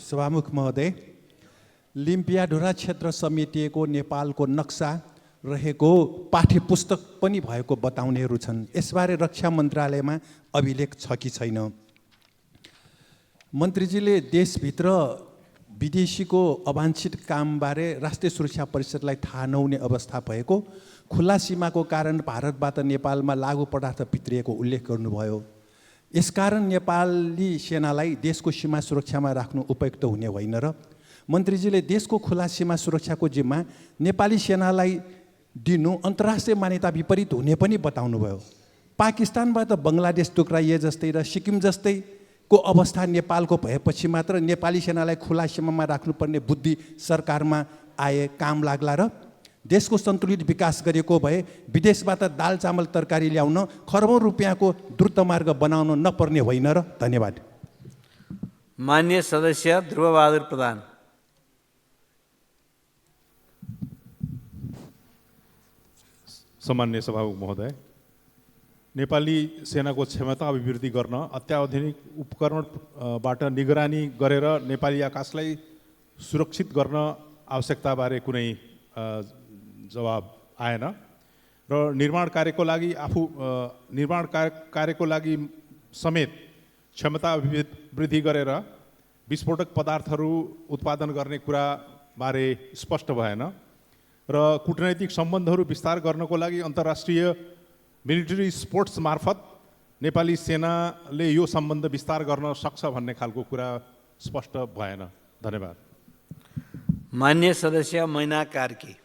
सभामुख महोदय, लिम्पियाढुरा क्षेत्र समेटिएको नेपालको नक्सा रहेको पाठ्यपुस्तक पनि भएको बताउनेहरू छन्। यसबारे रक्षा मन्त्रालयमा अभिलेख छ कि छैन? मन्त्रीजीले देशभित्र विदेशीको अवांछित कामबारे राष्ट्रिय सुरक्षा परिषदलाई थाहा नहुने अवस्था भएको, खुल्ला सीमाको कारण भारतबाट नेपालमा लागु पदार्थ भित्रिएको उल्लेख गर्नुभयो। यसकारण नेपाली सेनालाई देशको सीमा सुरक्षामा राख्नु उपयुक्त हुने होइन र? मन्त्रीजीले देशको खुला सीमा सुरक्षाको जिम्मा नेपाली सेनालाई दिनु अन्तर्राष्ट्रिय मान्यता विपरीत हुने पनि बताउनुभयो। पाकिस्तानबाट बङ्गलादेश टुक्राइए जस्तै र सिक्किम जस्तैको अवस्था नेपालको भएपछि मात्र नेपाली सेनालाई खुला सीमामा राख्नुपर्ने बुद्धि सरकारमा आए काम लाग्ला र? देशको सन्तुलित विकास गरेको भए विदेशबाट दाल चामल तरकारी ल्याउन खरबौँ रुपियाँको द्रुत मार्ग बनाउन नपर्ने होइन र? धन्यवाद। मान्य सदस्य ध्रुवबहादुर प्रधान। सम्माननीय सभामुख महोदय, नेपाली सेनाको क्षमता अभिवृद्धि गर्न अत्याधुनिक उपकरणबाट निगरानी गरेर नेपाली आकाशलाई सुरक्षित गर्न आवश्यकताबारे कुनै जवाब आएन र निर्माण कार्यको लागि समेत क्षमता वृद्धि गरेर विस्फोटक पदार्थहरू उत्पादन गर्ने कुराबारे स्पष्ट भएन र कूटनैतिक सम्बन्धहरू विस्तार गर्नको लागि अन्तर्राष्ट्रिय मिलिटरी स्पोर्ट्स मार्फत नेपाली सेनाले यो सम्बन्ध विस्तार गर्न सक्छ भन्ने खालको कुरा स्पष्ट भएन। धन्यवाद। मान्य सदस्य मैना कार्की।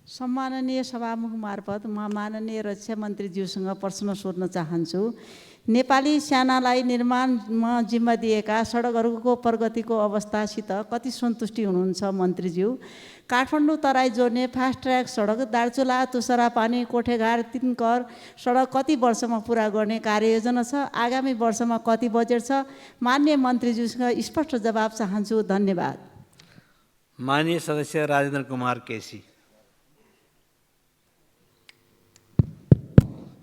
सम्माननीय सभामुख मार्फत म माननीय रक्षा मन्त्रीज्यूसँग प्रश्न सोध्न चाहन्छु। नेपाली सेनालाई निर्माणमा जिम्मा दिएका सडकहरूको प्रगतिको अवस्थासित कति सन्तुष्टि हुनुहुन्छ मन्त्रीज्यू? काठमाडौँ तराई जोड्ने फास्ट ट्र्याक सडक दार्चुला तुसरापानी कोठेघाट तिनकर सडक कति वर्षमा पुरा गर्ने कार्ययोजना छ? आगामी वर्षमा कति बजेट छ? मान्य मन्त्रीज्यूसँग स्पष्ट जवाब चाहन्छु। धन्यवाद। मान्य सदस्य राजेन्द्र कुमार केसी।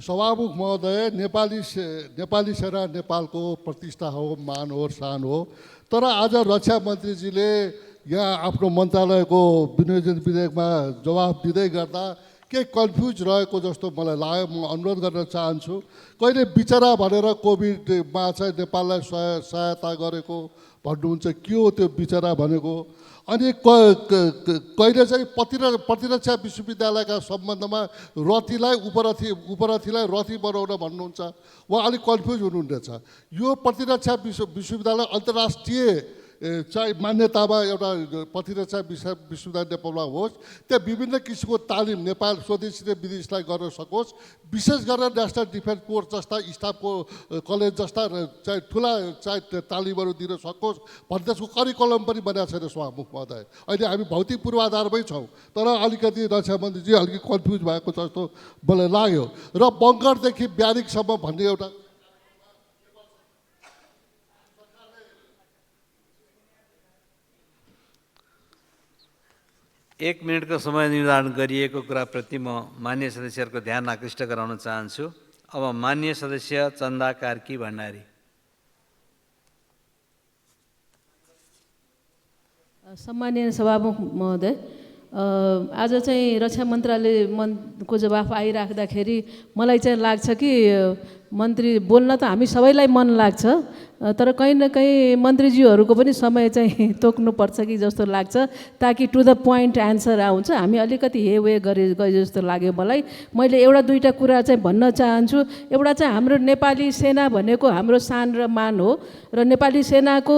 सभामुख महोदय, नेपाली सेना नेपालको प्रतिष्ठा हो, मान हो, शान हो। तर आज रक्षा मन्त्रीजीले यहाँ आफ्नो मन्त्रालयको विनियोजन विधेयकमा जवाफ दिँदै गर्दा केही कन्फ्युज रहेको जस्तो मलाई लाग्यो। म अनुरोध गर्न चाहन्छु, कहिले बिचरा भनेर कोभिडमा चाहिँ नेपाललाई सहायता गरेको भन्नुहुन्छ, के हो त्यो बिचरा भनेको? अनि कहिले चाहिँ प्रतिरक्षा विश्वविद्यालयका सम्बन्धमा रथीलाई उपरथीलाई रथी बनाउन भन्नुहुन्छ, उहाँ अलिक कन्फ्युज हुनुहुँदैछ। यो प्रतिरक्षा विश्वविद्यालय अन्तर्राष्ट्रिय चाहिँ मान्यतामा एउटा प्रतिरक्षा विश्वविद्यालय नेपालमा होस्, त्यहाँ विभिन्न किसिमको तालिम नेपाल स्वदेशी र विदेशलाई गर्न सकोस्। विशेष गरेर नेसनल डिफेन्स कोर्स जस्ता स्टाफको कलेज जस्ता चाहिँ ठुला चाहिँ तालिमहरू दिन सकोस् भन्ने त्यसको करिकुलम पनि बनाएको छैन सभामुख महोदय। अहिले हामी भौतिक पूर्वाधारमै छौँ, तर अलिकति रक्षा मन्त्रीजी अलिकति कन्फ्युज भएको जस्तो मलाई लाग्यो। र बङ्करदेखि ब्यारिकसम्म भन्ने एउटा एक मिनटको समय निर्धारण गरिएको कुराप्रति म मान्य सदस्यहरूको ध्यान आकृष्ट गराउन चाहन्छु। अब मान्य सदस्य चन्दा कार्की भण्डारी। सम्माननीय सभामुख महोदय, आज चाहिँ रक्षा मन्त्रालयको जवाफ आइराख्दाखेरि मलाई चाहिँ लाग्छ कि मन्त्री बोल्न त हामी सबैलाई मन लाग्छ, तर कहीँ न कहीँ मन्त्रीज्यूहरूको पनि समय चाहिँ तोक्नुपर्छ कि जस्तो लाग्छ, ताकि टु द पोइन्ट एन्सर आउँछ। हामी अलिकति हे वे गए जस्तो लाग्यो मलाई। मैले एउटा दुईवटा कुरा चाहिँ भन्न चाहन्छु। एउटा चाहिँ हाम्रो नेपाली सेना भनेको हाम्रो सान र मान हो, र नेपाली सेनाको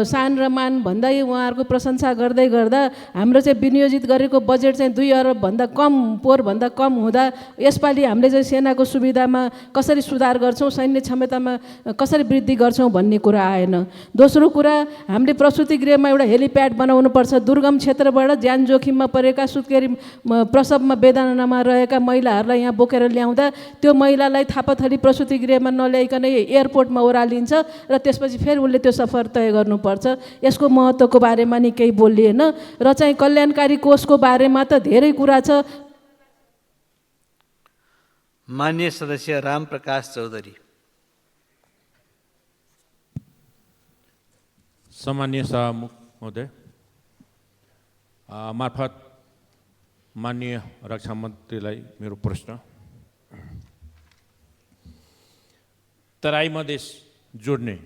सान र मान भन्दै उहाँहरूको प्रशंसा गर्दै गर्दा हाम्रो चाहिँ विनियोजित गरेको बजेट चाहिँ 2 अरबभन्दा कम, पोहोरभन्दा कम हुँदा यसपालि हामीले चाहिँ सेनाको सुविधामा कसरी सुधार गर्छौँ, सैन्य क्षमतामा कसरी वृद्धि गर्छौँ भन्ने कुरा आएन। दोस्रो कुरा, हामीले प्रसुति गृहमा एउटा हेलिप्याड बनाउनुपर्छ। दुर्गम क्षेत्रबाट ज्यान जोखिममा परेका सुत्केरी प्रसवमा वेदनामा रहेका महिलाहरूलाई यहाँ बोकेर ल्याउँदा त्यो महिलालाई थापाथली प्रसुति गृहमा नल्याइकन एयरपोर्टमा ओह्रालिन्छ र त्यसपछि फेरि उसले त्यो सफर तय गर्नुपर्छ। यसको महत्त्वको बारेमा नि केही बोलिएन। र चाहिँ कल्याणकारी कोषको बारेमा त धेरै कुरा छ। मान्य सदस्य रामप्रकाश चौधरी। सम्माननीय सभामुख महोदय, मार्फत माननीय रक्षा मन्त्रीलाई मेरो प्रश्न, तराई मधेस जोड्ने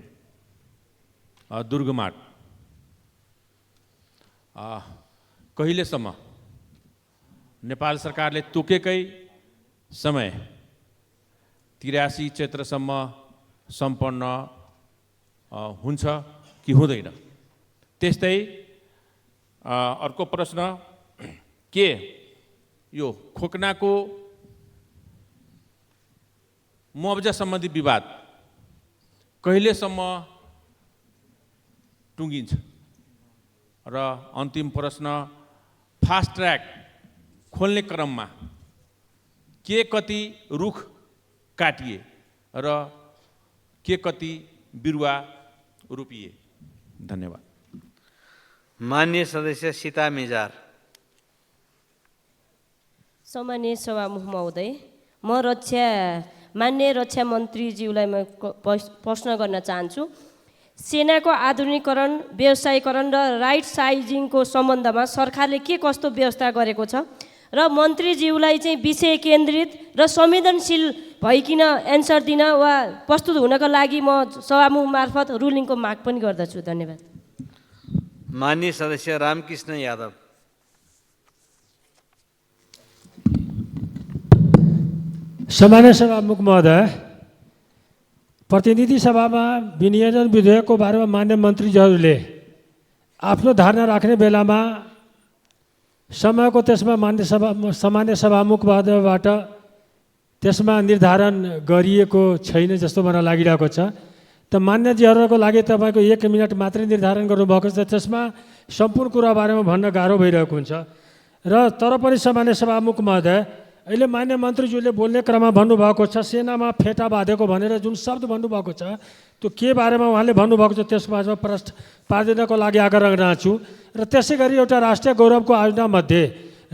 दुर्गमार्ग कहिलेसम्म नेपाल सरकारले तोकेकै समय 83 चैत्रसम्म सम्पन्न हुन्छ कि हुँदैन? त्यस्तै अर्को प्रश्न, के यो खोकनाको मुआवजा सम्बन्धी विवाद कहिलेसम्म टुङ्गिन्छ? र अन्तिम प्रश्न, फास्ट ट्र्याक खोल्ने क्रममा के कति रुख काटिए र के कति बिरुवा रोपिए? धन्यवाद। मान्य सदस्य सीता मेजार। सम्माननीय सभामुख महोदय, म मान्य रक्षा मन्त्रीज्यूलाई म प्रश्न गर्न चाहन्छु। सेनाको आधुनिकीकरण, व्यवसायीकरण र राइट साइजिङको सम्बन्धमा सरकारले के कस्तो व्यवस्था गरेको छ र मन्त्रीज्यूलाई चाहिँ विषय केन्द्रित र संवेदनशील भइकिन एन्सर दिन वा प्रस्तुत हुनका लागि म सभामुख मार्फत रुलिङको माग पनि गर्दछु। धन्यवाद। मान्य सदस्य रामकृष्ण यादव। सम्माननीय सभामुख महोदय, प्रतिनिधि सभामा विनियोजन विधेयकको बारेमा मान्य मन्त्रीज्यूले आफ्नो धारणा राख्ने बेलामा समयको त्यसमा सामान्य सभामुख महोदयबाट त्यसमा निर्धारण गरिएको छैन जस्तो मलाई लागिरहेको छ। त मान्यजीहरूको लागि तपाईँको 1 मिनट मात्रै निर्धारण गर्नुभएको छ, त्यसमा सम्पूर्ण कुरा बारेमा भन्न गाह्रो भइरहेको हुन्छ। र तर पनि सामान्य सभामुख महोदय, अहिले मान्य मन्त्रीज्यूले बोल्ने क्रममा भन्नुभएको छ सेनामा फेटा बाँधेको भनेर जुन शब्द भन्नुभएको छ, त्यो के बारेमा उहाँले भन्नुभएको छ त्यसमा प्रश्न पारिदिनको लागि आग्रह रहन्छु। र त्यसै गरी एउटा राष्ट्रिय गौरवको आयोजनामध्ये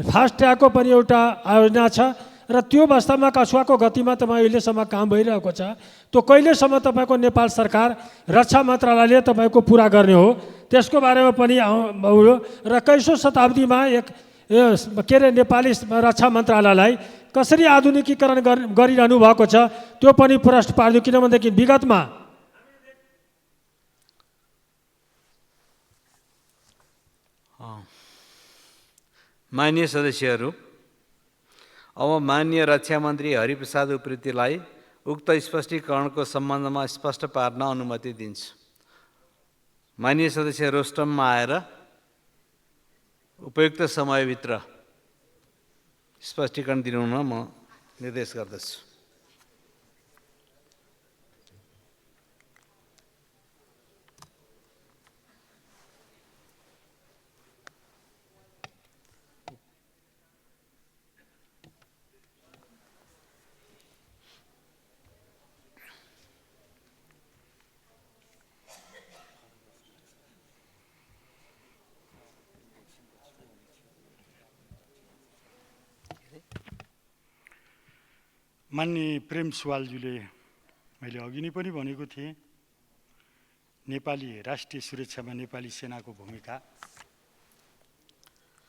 फास्ट ट्र्याकको पनि एउटा आयोजना छ र त्यो अवस्थामा कछुवाको गतिमा तपाईँ अहिलेसम्म काम भइरहेको छ। त्यो कहिलेसम्म तपाईँको नेपाल सरकार रक्षा मन्त्रालयले तपाईँको पुरा गर्ने हो, त्यसको बारेमा पनि र 21औं शताब्दीमा के अरे नेपाली रक्षा मन्त्रालयलाई कसरी आधुनिकीकरण गरिरहनु भएको छ त्यो पनि प्रश्न पार्नु। किनभनेदेखि विगतमा माननीय सदस्यहरू, अब माननीय रक्षा मन्त्री हरिप्रसाद उप्रेतीलाई उक्त स्पष्टीकरणको सम्बन्धमा स्पष्ट पार्न अनुमति दिन्छु। माननीय सदस्य रोस्टममा आएर उपयुक्त समयभित्र स्पष्टीकरण दिनुहुन म निर्देश गर्दछु। माननीय प्रेम सुवालज्यूले मैले अघि नै पनि भनेको थिएँ, नेपाली राष्ट्रिय सुरक्षामा नेपाली सेनाको भूमिका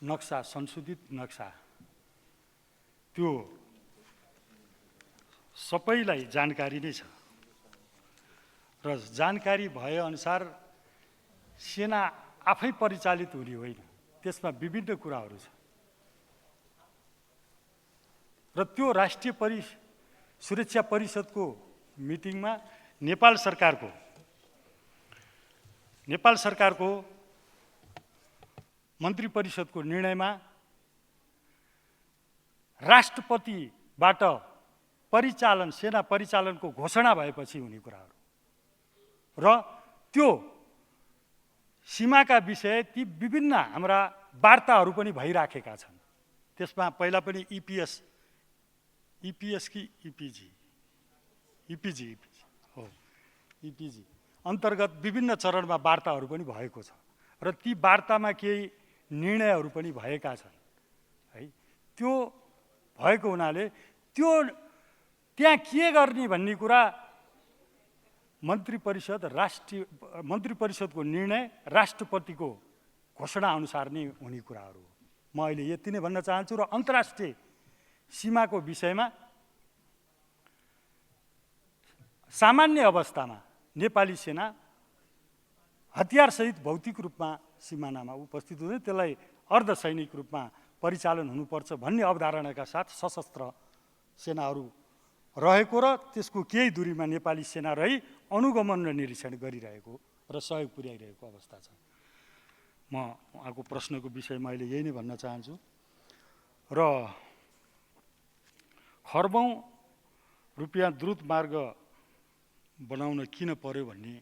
नक्सा, संशोधित नक्सा त्यो सबैलाई जानकारी नै छ र जानकारी भएअनुसार सेना आफै परिचालित हुने होइन, त्यसमा विभिन्न कुराहरू छ र त्यो राष्ट्रिय सुरक्षा परिषदको मिटिङमा नेपाल सरकारको मन्त्री परिषदको निर्णयमा राष्ट्रपतिबाट सेना परिचालनको घोषणा भएपछि हुने कुराहरू र त्यो सीमाका विषय ती विभिन्न हाम्रा वार्ताहरू पनि भइराखेका छन्। त्यसमा पहिला पनि इपिएस कि इपिजी हो, इपिजी अन्तर्गत विभिन्न चरणमा वार्ताहरू पनि भएको छ र ती वार्तामा केही निर्णयहरू पनि भएका छन् है। त्यो भएको हुनाले त्यहाँ के गर्ने भन्ने कुरा मन्त्री परिषदको निर्णय राष्ट्रपतिको घोषणा अनुसार नै हुने कुराहरू हो। म अहिले यति नै भन्न चाहन्छु र अन्तर्राष्ट्रिय सीमाको विषयमा सामान्य अवस्थामा नेपाली सेना हतियारसहित भौतिक रूपमा सिमानामा उपस्थित हुँदै त्यसलाई अर्धसैनिक रूपमा परिचालन हुनुपर्छ भन्ने अवधारणाका साथ सशस्त्र सेनाहरू रहेको र त्यसको केही दूरीमा नेपाली सेना रही अनुगमन र निरीक्षण गरिरहेको र सहयोग पुर्याइरहेको अवस्था छ। म उहाँको प्रश्नको विषयमा अहिले यही नै भन्न चाहन्छु र खर्बौँ रुपियाँ द्रुत मार्ग बनाउन किन पर्यो भन्ने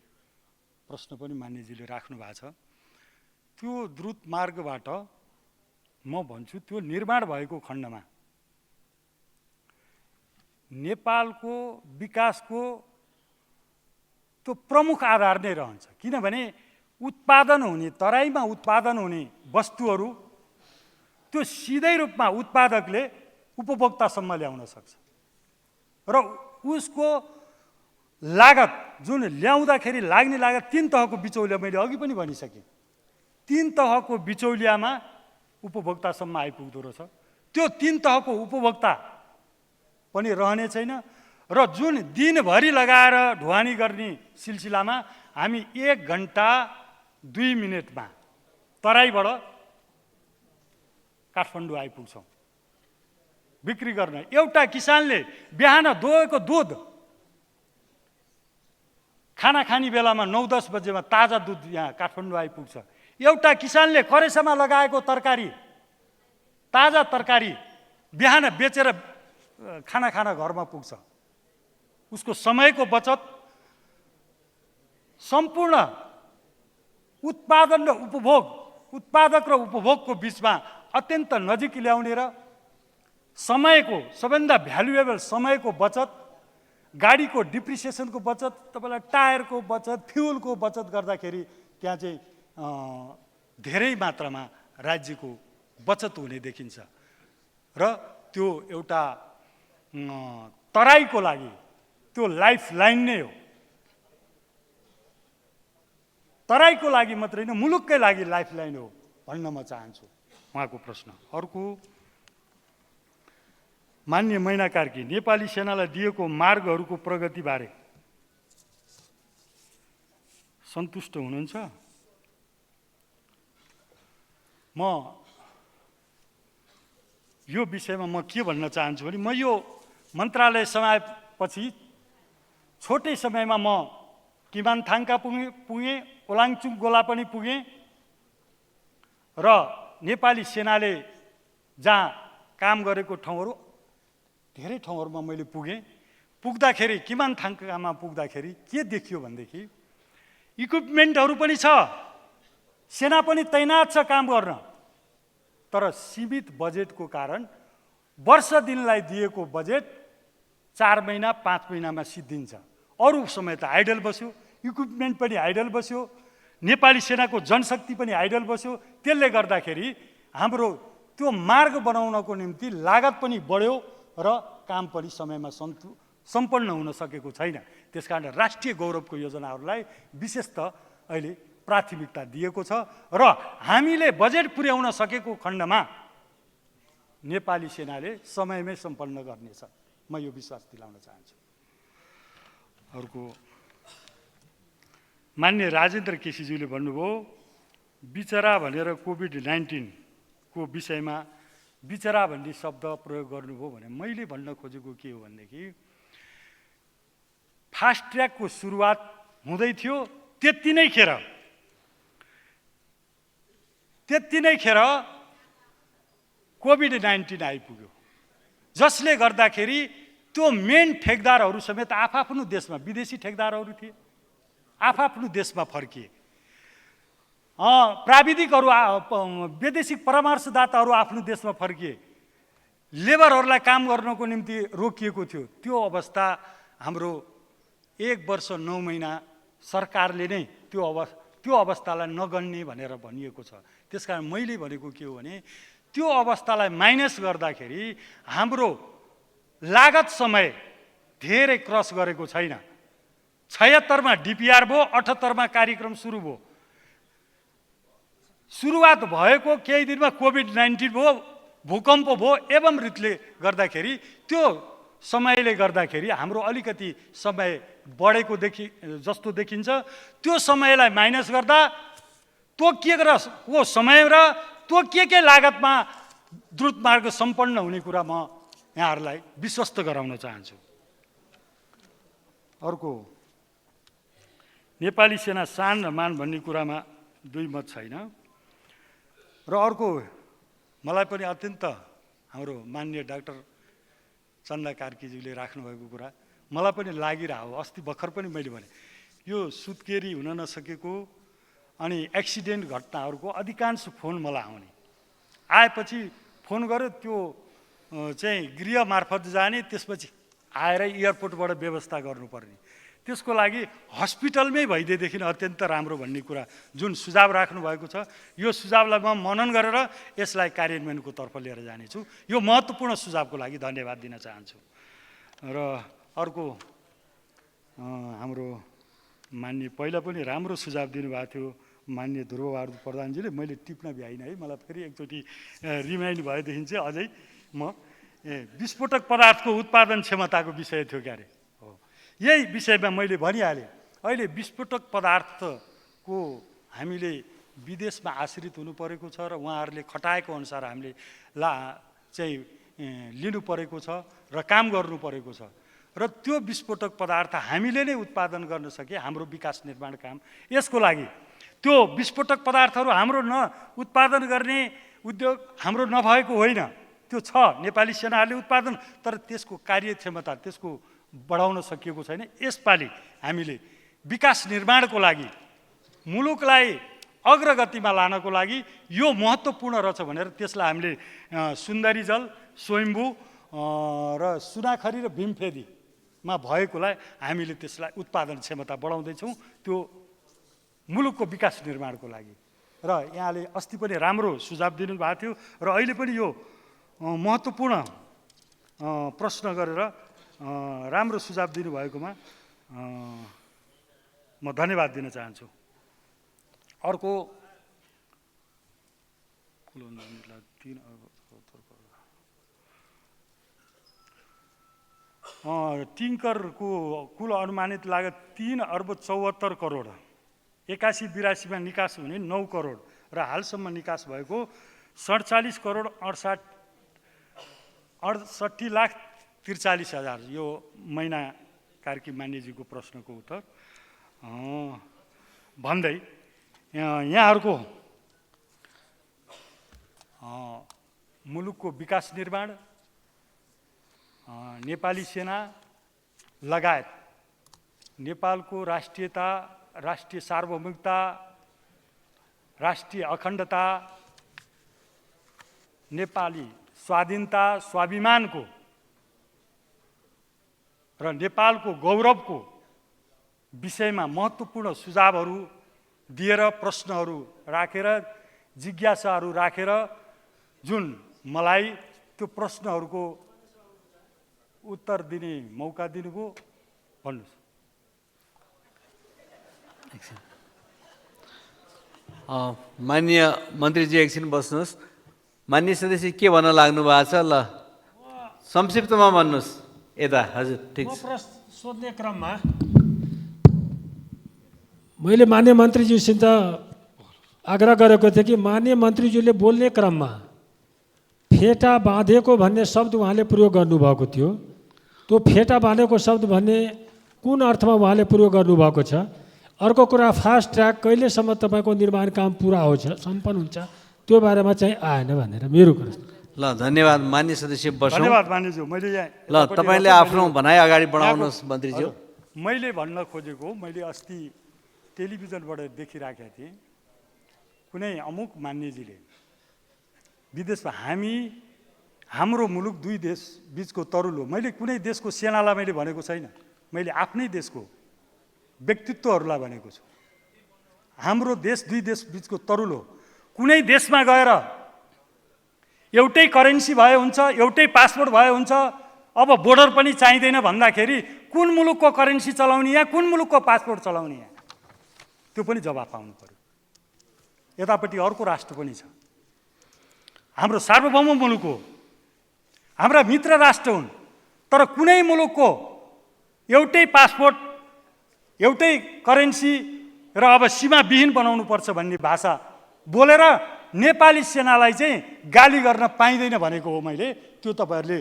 प्रश्न पनि मान्यजीले राख्नु भएको छ। त्यो द्रुत मार्गबाट म भन्छु त्यो निर्माण भएको खण्डमा नेपालको विकासको त्यो प्रमुख आधार नै रहन्छ। किनभने उत्पादन हुने, तराईमा उत्पादन हुने वस्तुहरू त्यो सिधै रूपमा उत्पादकले उपभोक्तासम्म ल्याउन सक्छ र उसको लागत जुन ल्याउँदाखेरि लाग्ने लागत 3 तहको बिचौलिया मैले अघि पनि भनिसकेँ। 3 तहको बिचौलियामा उपभोक्तासम्म आइपुग्दो रहेछ। त्यो 3 तहको उपभोक्ता पनि रहने छैन र जुन दिनभरि लगाएर ढुवानी गर्ने सिलसिलामा हामी 1 घण्टा 2 मिनटमा तराईबाट काठमाडौँ आइपुग्छौँ बिक्री गर्न। एउटा किसानले बिहान दोहेको दुध खाना खाने बेलामा 9-10 बजेमा ताजा दुध यहाँ काठमाडौँ आइपुग्छ। एउटा किसानले करेसामा लगाएको तरकारी, ताजा तरकारी बिहान बेचेर खाना खान घरमा पुग्छ। उसको समयको बचत, सम्पूर्ण उत्पादन र उपभोग, उत्पादक र उपभोगको बिचमा अत्यन्त नजिक ल्याउने र समयको सबैभन्दा भ्यालुएबल समयको बचत, गाडीको डिप्रिसिएसनको बचत, तपाईँलाई टायरको बचत, फ्युलको बचत गर्दाखेरि त्यहाँ चाहिँ धेरै मात्रामा राज्यको बचत हुने देखिन्छ र त्यो एउटा तराईको लागि त्यो लाइफ लाइन नै हो। तराईको लागि मात्रै होइन, मुलुककै लागि लाइफ लाइन हो भन्न म चाहन्छु उहाँको प्रश्न। अर्को, मान्य मैना कार्की, नेपाली सेनालाई दिएको मार्गहरूको प्रगतिबारे सन्तुष्ट हुनुहुन्छ? म यो विषयमा म के भन्न चाहन्छु भने, म यो मन्त्रालय समाएपछि छोटै समयमा म किमानथाङका पुगेँ, ओलाङचुङ गोला पनि पुगेँ र नेपाली सेनाले जहाँ काम गरेको ठाउँहरू धेरै ठाउँहरूमा मैले पुगेँ। पुग्दाखेरि किमानथाङकामा पुग्दाखेरि के देखियो भनेदेखि इक्विपमेन्टहरू पनि छ, सेना पनि तैनात छ काम गर्न, तर सीमित बजेटको कारण वर्ष दिनलाई दिएको बजेट 4 महिना 5 महिनामा सिद्धिन्छ। अरू समय त आइडल बस्यो, इक्विपमेन्ट पनि आइडल बस्यो, नेपाली सेनाको जनशक्ति पनि आइडल बस्यो। त्यसले गर्दाखेरि हाम्रो त्यो मार्ग बनाउनको निम्ति लागत पनि बढ्यो र काम पनि समयमा सम्पन्न हुन सकेको छैन। त्यसकारण राष्ट्रिय गौरवको योजनाहरूलाई विशेष त अहिले प्राथमिकता दिएको छ र हामीले बजेट पुर्याउन सकेको खण्डमा नेपाली सेनाले समयमै सम्पन्न गर्नेछ, म यो विश्वास दिलाउन चाहन्छु। अर्को, मान्य राजेन्द्र केसीज्यूले भन्नुभयो बिचरा भनेर कोभिड-19 को विषयमा बिचरा भन्ने शब्द प्रयोग गर्नुभयो भने मैले भन्न खोजेको के हो भनेदेखि फास्ट ट्र्याकको सुरुवात हुँदै थियो, त्यति नै खेर कोभिड-19 आइपुग्यो, जसले गर्दाखेरि त्यो मेन ठेकदारहरू समेत आफ्नो देशमा, विदेशी ठेकदारहरू थिए, आफ्नो देशमा फर्किए। प्राविधिकहरू, वैदेशिक परामर्शदाताहरू आफ्नो देशमा फर्किए। लेबरहरूलाई काम गर्नको निम्ति रोकिएको थियो। त्यो अवस्था हाम्रो 1 वर्ष 9 महिना सरकारले नै त्यो अवस्थालाई नगन्ने भनेर भनिएको छ। त्यसकारण मैले भनेको के हो भने त्यो अवस्थालाई माइनस गर्दाखेरि हाम्रो लागत समय धेरै क्रस गरेको छैन। 76 मा डिपिआर भयो, 78 मा कार्यक्रम सुरु भयो। सुरुवात भएको केही दिनमा कोभिड-19 भयो, भूकम्प भयो, एवं रीतिले गर्दाखेरि त्यो समयले गर्दाखेरि हाम्रो अलिकति समय बढेको जस्तो देखिन्छ। त्यो समयलाई माइनस गर्दा तोकिएको समय र तोकिएकै लागतमा द्रुत मार्ग सम्पन्न हुने कुरा म यहाँहरूलाई विश्वस्त गराउन चाहन्छु। अर्को, नेपाली सेना सान र मान भन्ने कुरामा दुई मत छैन। र अर्को, मलाई पनि अत्यन्त हाम्रो माननीय डाक्टर चन्दा कार्कीज्यूले राख्नुभएको कुरा मलाई पनि लागिरह्यो। अस्ति भर्खर पनि मैले भने यो सुत्केरी हुन नसकेको अनि एक्सिडेन्ट घटनाहरूको अधिकांश फोन मलाई आउने, आएपछि फोन गर्यो, त्यो चाहिँ गृह मार्फत जाने, त्यसपछि आएर एयरपोर्टबाट व्यवस्था गर्नुपर्ने। त्यसको लागि हस्पिटलमै भइदिएदेखि अत्यन्त राम्रो भन्ने कुरा जुन सुझाव राख्नुभएको छ, यो सुझावलाई म मनन गरेर यसलाई कार्यान्वयनको तर्फ लिएर जानेछु। यो महत्त्वपूर्ण सुझावको लागि धन्यवाद दिन चाहन्छु। र अर्को, हाम्रो मान्य पहिला पनि राम्रो सुझाव दिनुभएको थियो मान्य ध्रुवबहादुर प्रधानजीले, मैले टिप्न भ्याइनँ है, मलाई फेरि एकचोटि रिमाइन्ड भएदेखि चाहिँ अझै म विस्फोटक पदार्थको उत्पादन क्षमताको विषय थियो क्यारे हो, यही विषयमा मैले भनिहालेँ। अहिले विस्फोटक पदार्थको हामीले विदेशमा आश्रित हुनु परेको छ र उहाँहरूले खटाएको अनुसार हामीले लिनु परेको छ र काम गर्नु परेको छ र त्यो विस्फोटक पदार्थ हामीले नै उत्पादन गर्न सके हाम्रो विकास निर्माण काम। यसको लागि त्यो विस्फोटक पदार्थहरू हाम्रो उत्पादन गर्ने उद्योग हाम्रो नभएको होइन, त्यो छ, नेपाली सेनाहरूले उत्पादन, तर त्यसको कार्यक्षमता त्यसको बढाउन सकिएको छैन। यसपालि हामीले विकास निर्माणको लागि मुलुकलाई अग्रगतिमा लानको लागि यो महत्त्वपूर्ण रहेछ भनेर त्यसलाई हामीले सुन्दरी जल, स्वयम्भू र सुनाखरी र भीमफेदीमा भएकोलाई हामीले त्यसलाई उत्पादन क्षमता बढाउँदैछौँ, त्यो मुलुकको विकास निर्माणको लागि। र यहाँले अस्ति पनि राम्रो सुझाव दिनुभएको थियो र अहिले पनि यो महत्त्वपूर्ण प्रश्न गरेर राम्रो सुझाव दिनुभएकोमा म धन्यवाद दिन चाहन्छु। अर्को टिङ्करको कुल अनुमानित लागत 3 अर्ब 74 करोड, 81-82 निकास हुने 9 करोड र हालसम्म निकास भएको 47 करोड 68 लाख 43 हजार। यो महिना कार्की मान्यजीको प्रश्नको उत्तर भन्दै यहाँहरूको मुलुकको विकास निर्माण, नेपाली सेना लगायत नेपालको राष्ट्रियता, राष्ट्रिय सार्वभौमिकता, राष्ट्रिय अखण्डता, नेपाली स्वाधीनता, स्वाभिमानको र नेपालको गौरवको विषयमा महत्त्वपूर्ण सुझावहरू दिएर, प्रश्नहरू राखेर, जिज्ञासाहरू राखेर जुन मलाई त्यो प्रश्नहरूको उत्तर दिने मौका दिनुभयो, भन्नुहोस्। माननीय मन्त्रीजी एकछिन बस्नुहोस्। माननीय सदस्य के भन्न लाग्नु भएको छ? ल संक्षिप्तमा भन्नुहोस्। यता हजुर ठिक छ। प्रश्न सोध्ने क्रममा मैले माननीय मन्त्रीज्यूसित आग्रह गरेको थिएँ कि माननीय मन्त्रीज्यूले बोल्ने क्रममा फेटा बाँधेको भन्ने शब्द उहाँले प्रयोग गर्नुभएको थियो। त्यो फेटा बाँधेको शब्द भन्ने कुन अर्थमा उहाँले प्रयोग गर्नुभएको छ? अर्को कुरा, फास्ट ट्र्याक कहिलेसम्म तपाईँको निर्माण काम पुरा हुन्छ, सम्पन्न हुन्छ, त्यो बारेमा चाहिँ आएन भनेर मेरो कुरा। ल धन्यवाद मान्य सदस्य, बसौँ। धन्यवाद मान्यज्यू। मैले ल तपाईँले आफ्नो भनाइ अगाडि बढाउनुहोस् मन्त्रीज्यू। मैले भन्न खोजेको, मैले अस्ति टेलिभिजनबाट देखिराखेका थिएँ, कुनै अमुक मान्यजीले विदेशमा हाम्रो मुलुक 2 देश बिचको तरुल हो। मैले कुनै देशको सेनालाई मैले भनेको छैन, मैले आफ्नै देशको व्यक्तित्वहरूलाई भनेको छु। हाम्रो देश 2 देश बिचको तरुल हो। कुनै देशमा गएर एउटै करेन्सी भए हुन्छ, एउटै पासपोर्ट भए हुन्छ, अब बोर्डर पनि चाहिँदैन भन्दाखेरि कुन मुलुकको करेन्सी चलाउने यहाँ, कुन मुलुकको पासपोर्ट चलाउने यहाँ, त्यो पनि जवाफ पाउनु पर्यो। यतापट्टि अर्को राष्ट्र पनि छ, हाम्रो सार्वभौम मुलुक हो, हाम्रा मित्र राष्ट्र हुन्, तर कुनै मुलुकको एउटै पासपोर्ट, एउटै करेन्सी र अब सीमाविहीन बनाउनुपर्छ भन्ने भाषा बोलेर नेपाली सेनालाई चाहिँ गाली गर्न पाइँदैन भनेको हो मैले। त्यो तपाईँहरूले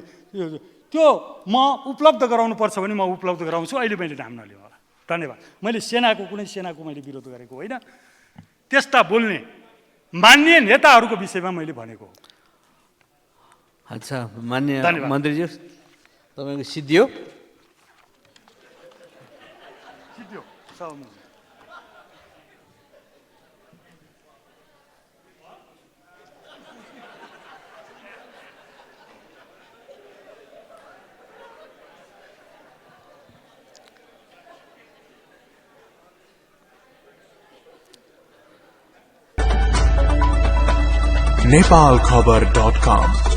त्यो म उपलब्ध गराउनुपर्छ भने म उपलब्ध गराउँछु। अहिले मैले नाम नलिउँ होला। धन्यवाद। मैले कुनै सेनाको मैले विरोध गरेको होइन। त्यस्ता बोल्ने मान्य नेताहरूको विषयमा मैले भनेको हो। अच्छा मान्य मन्त्रीज्यू, तपाईँको सिद्धियो। नेपालखबर.com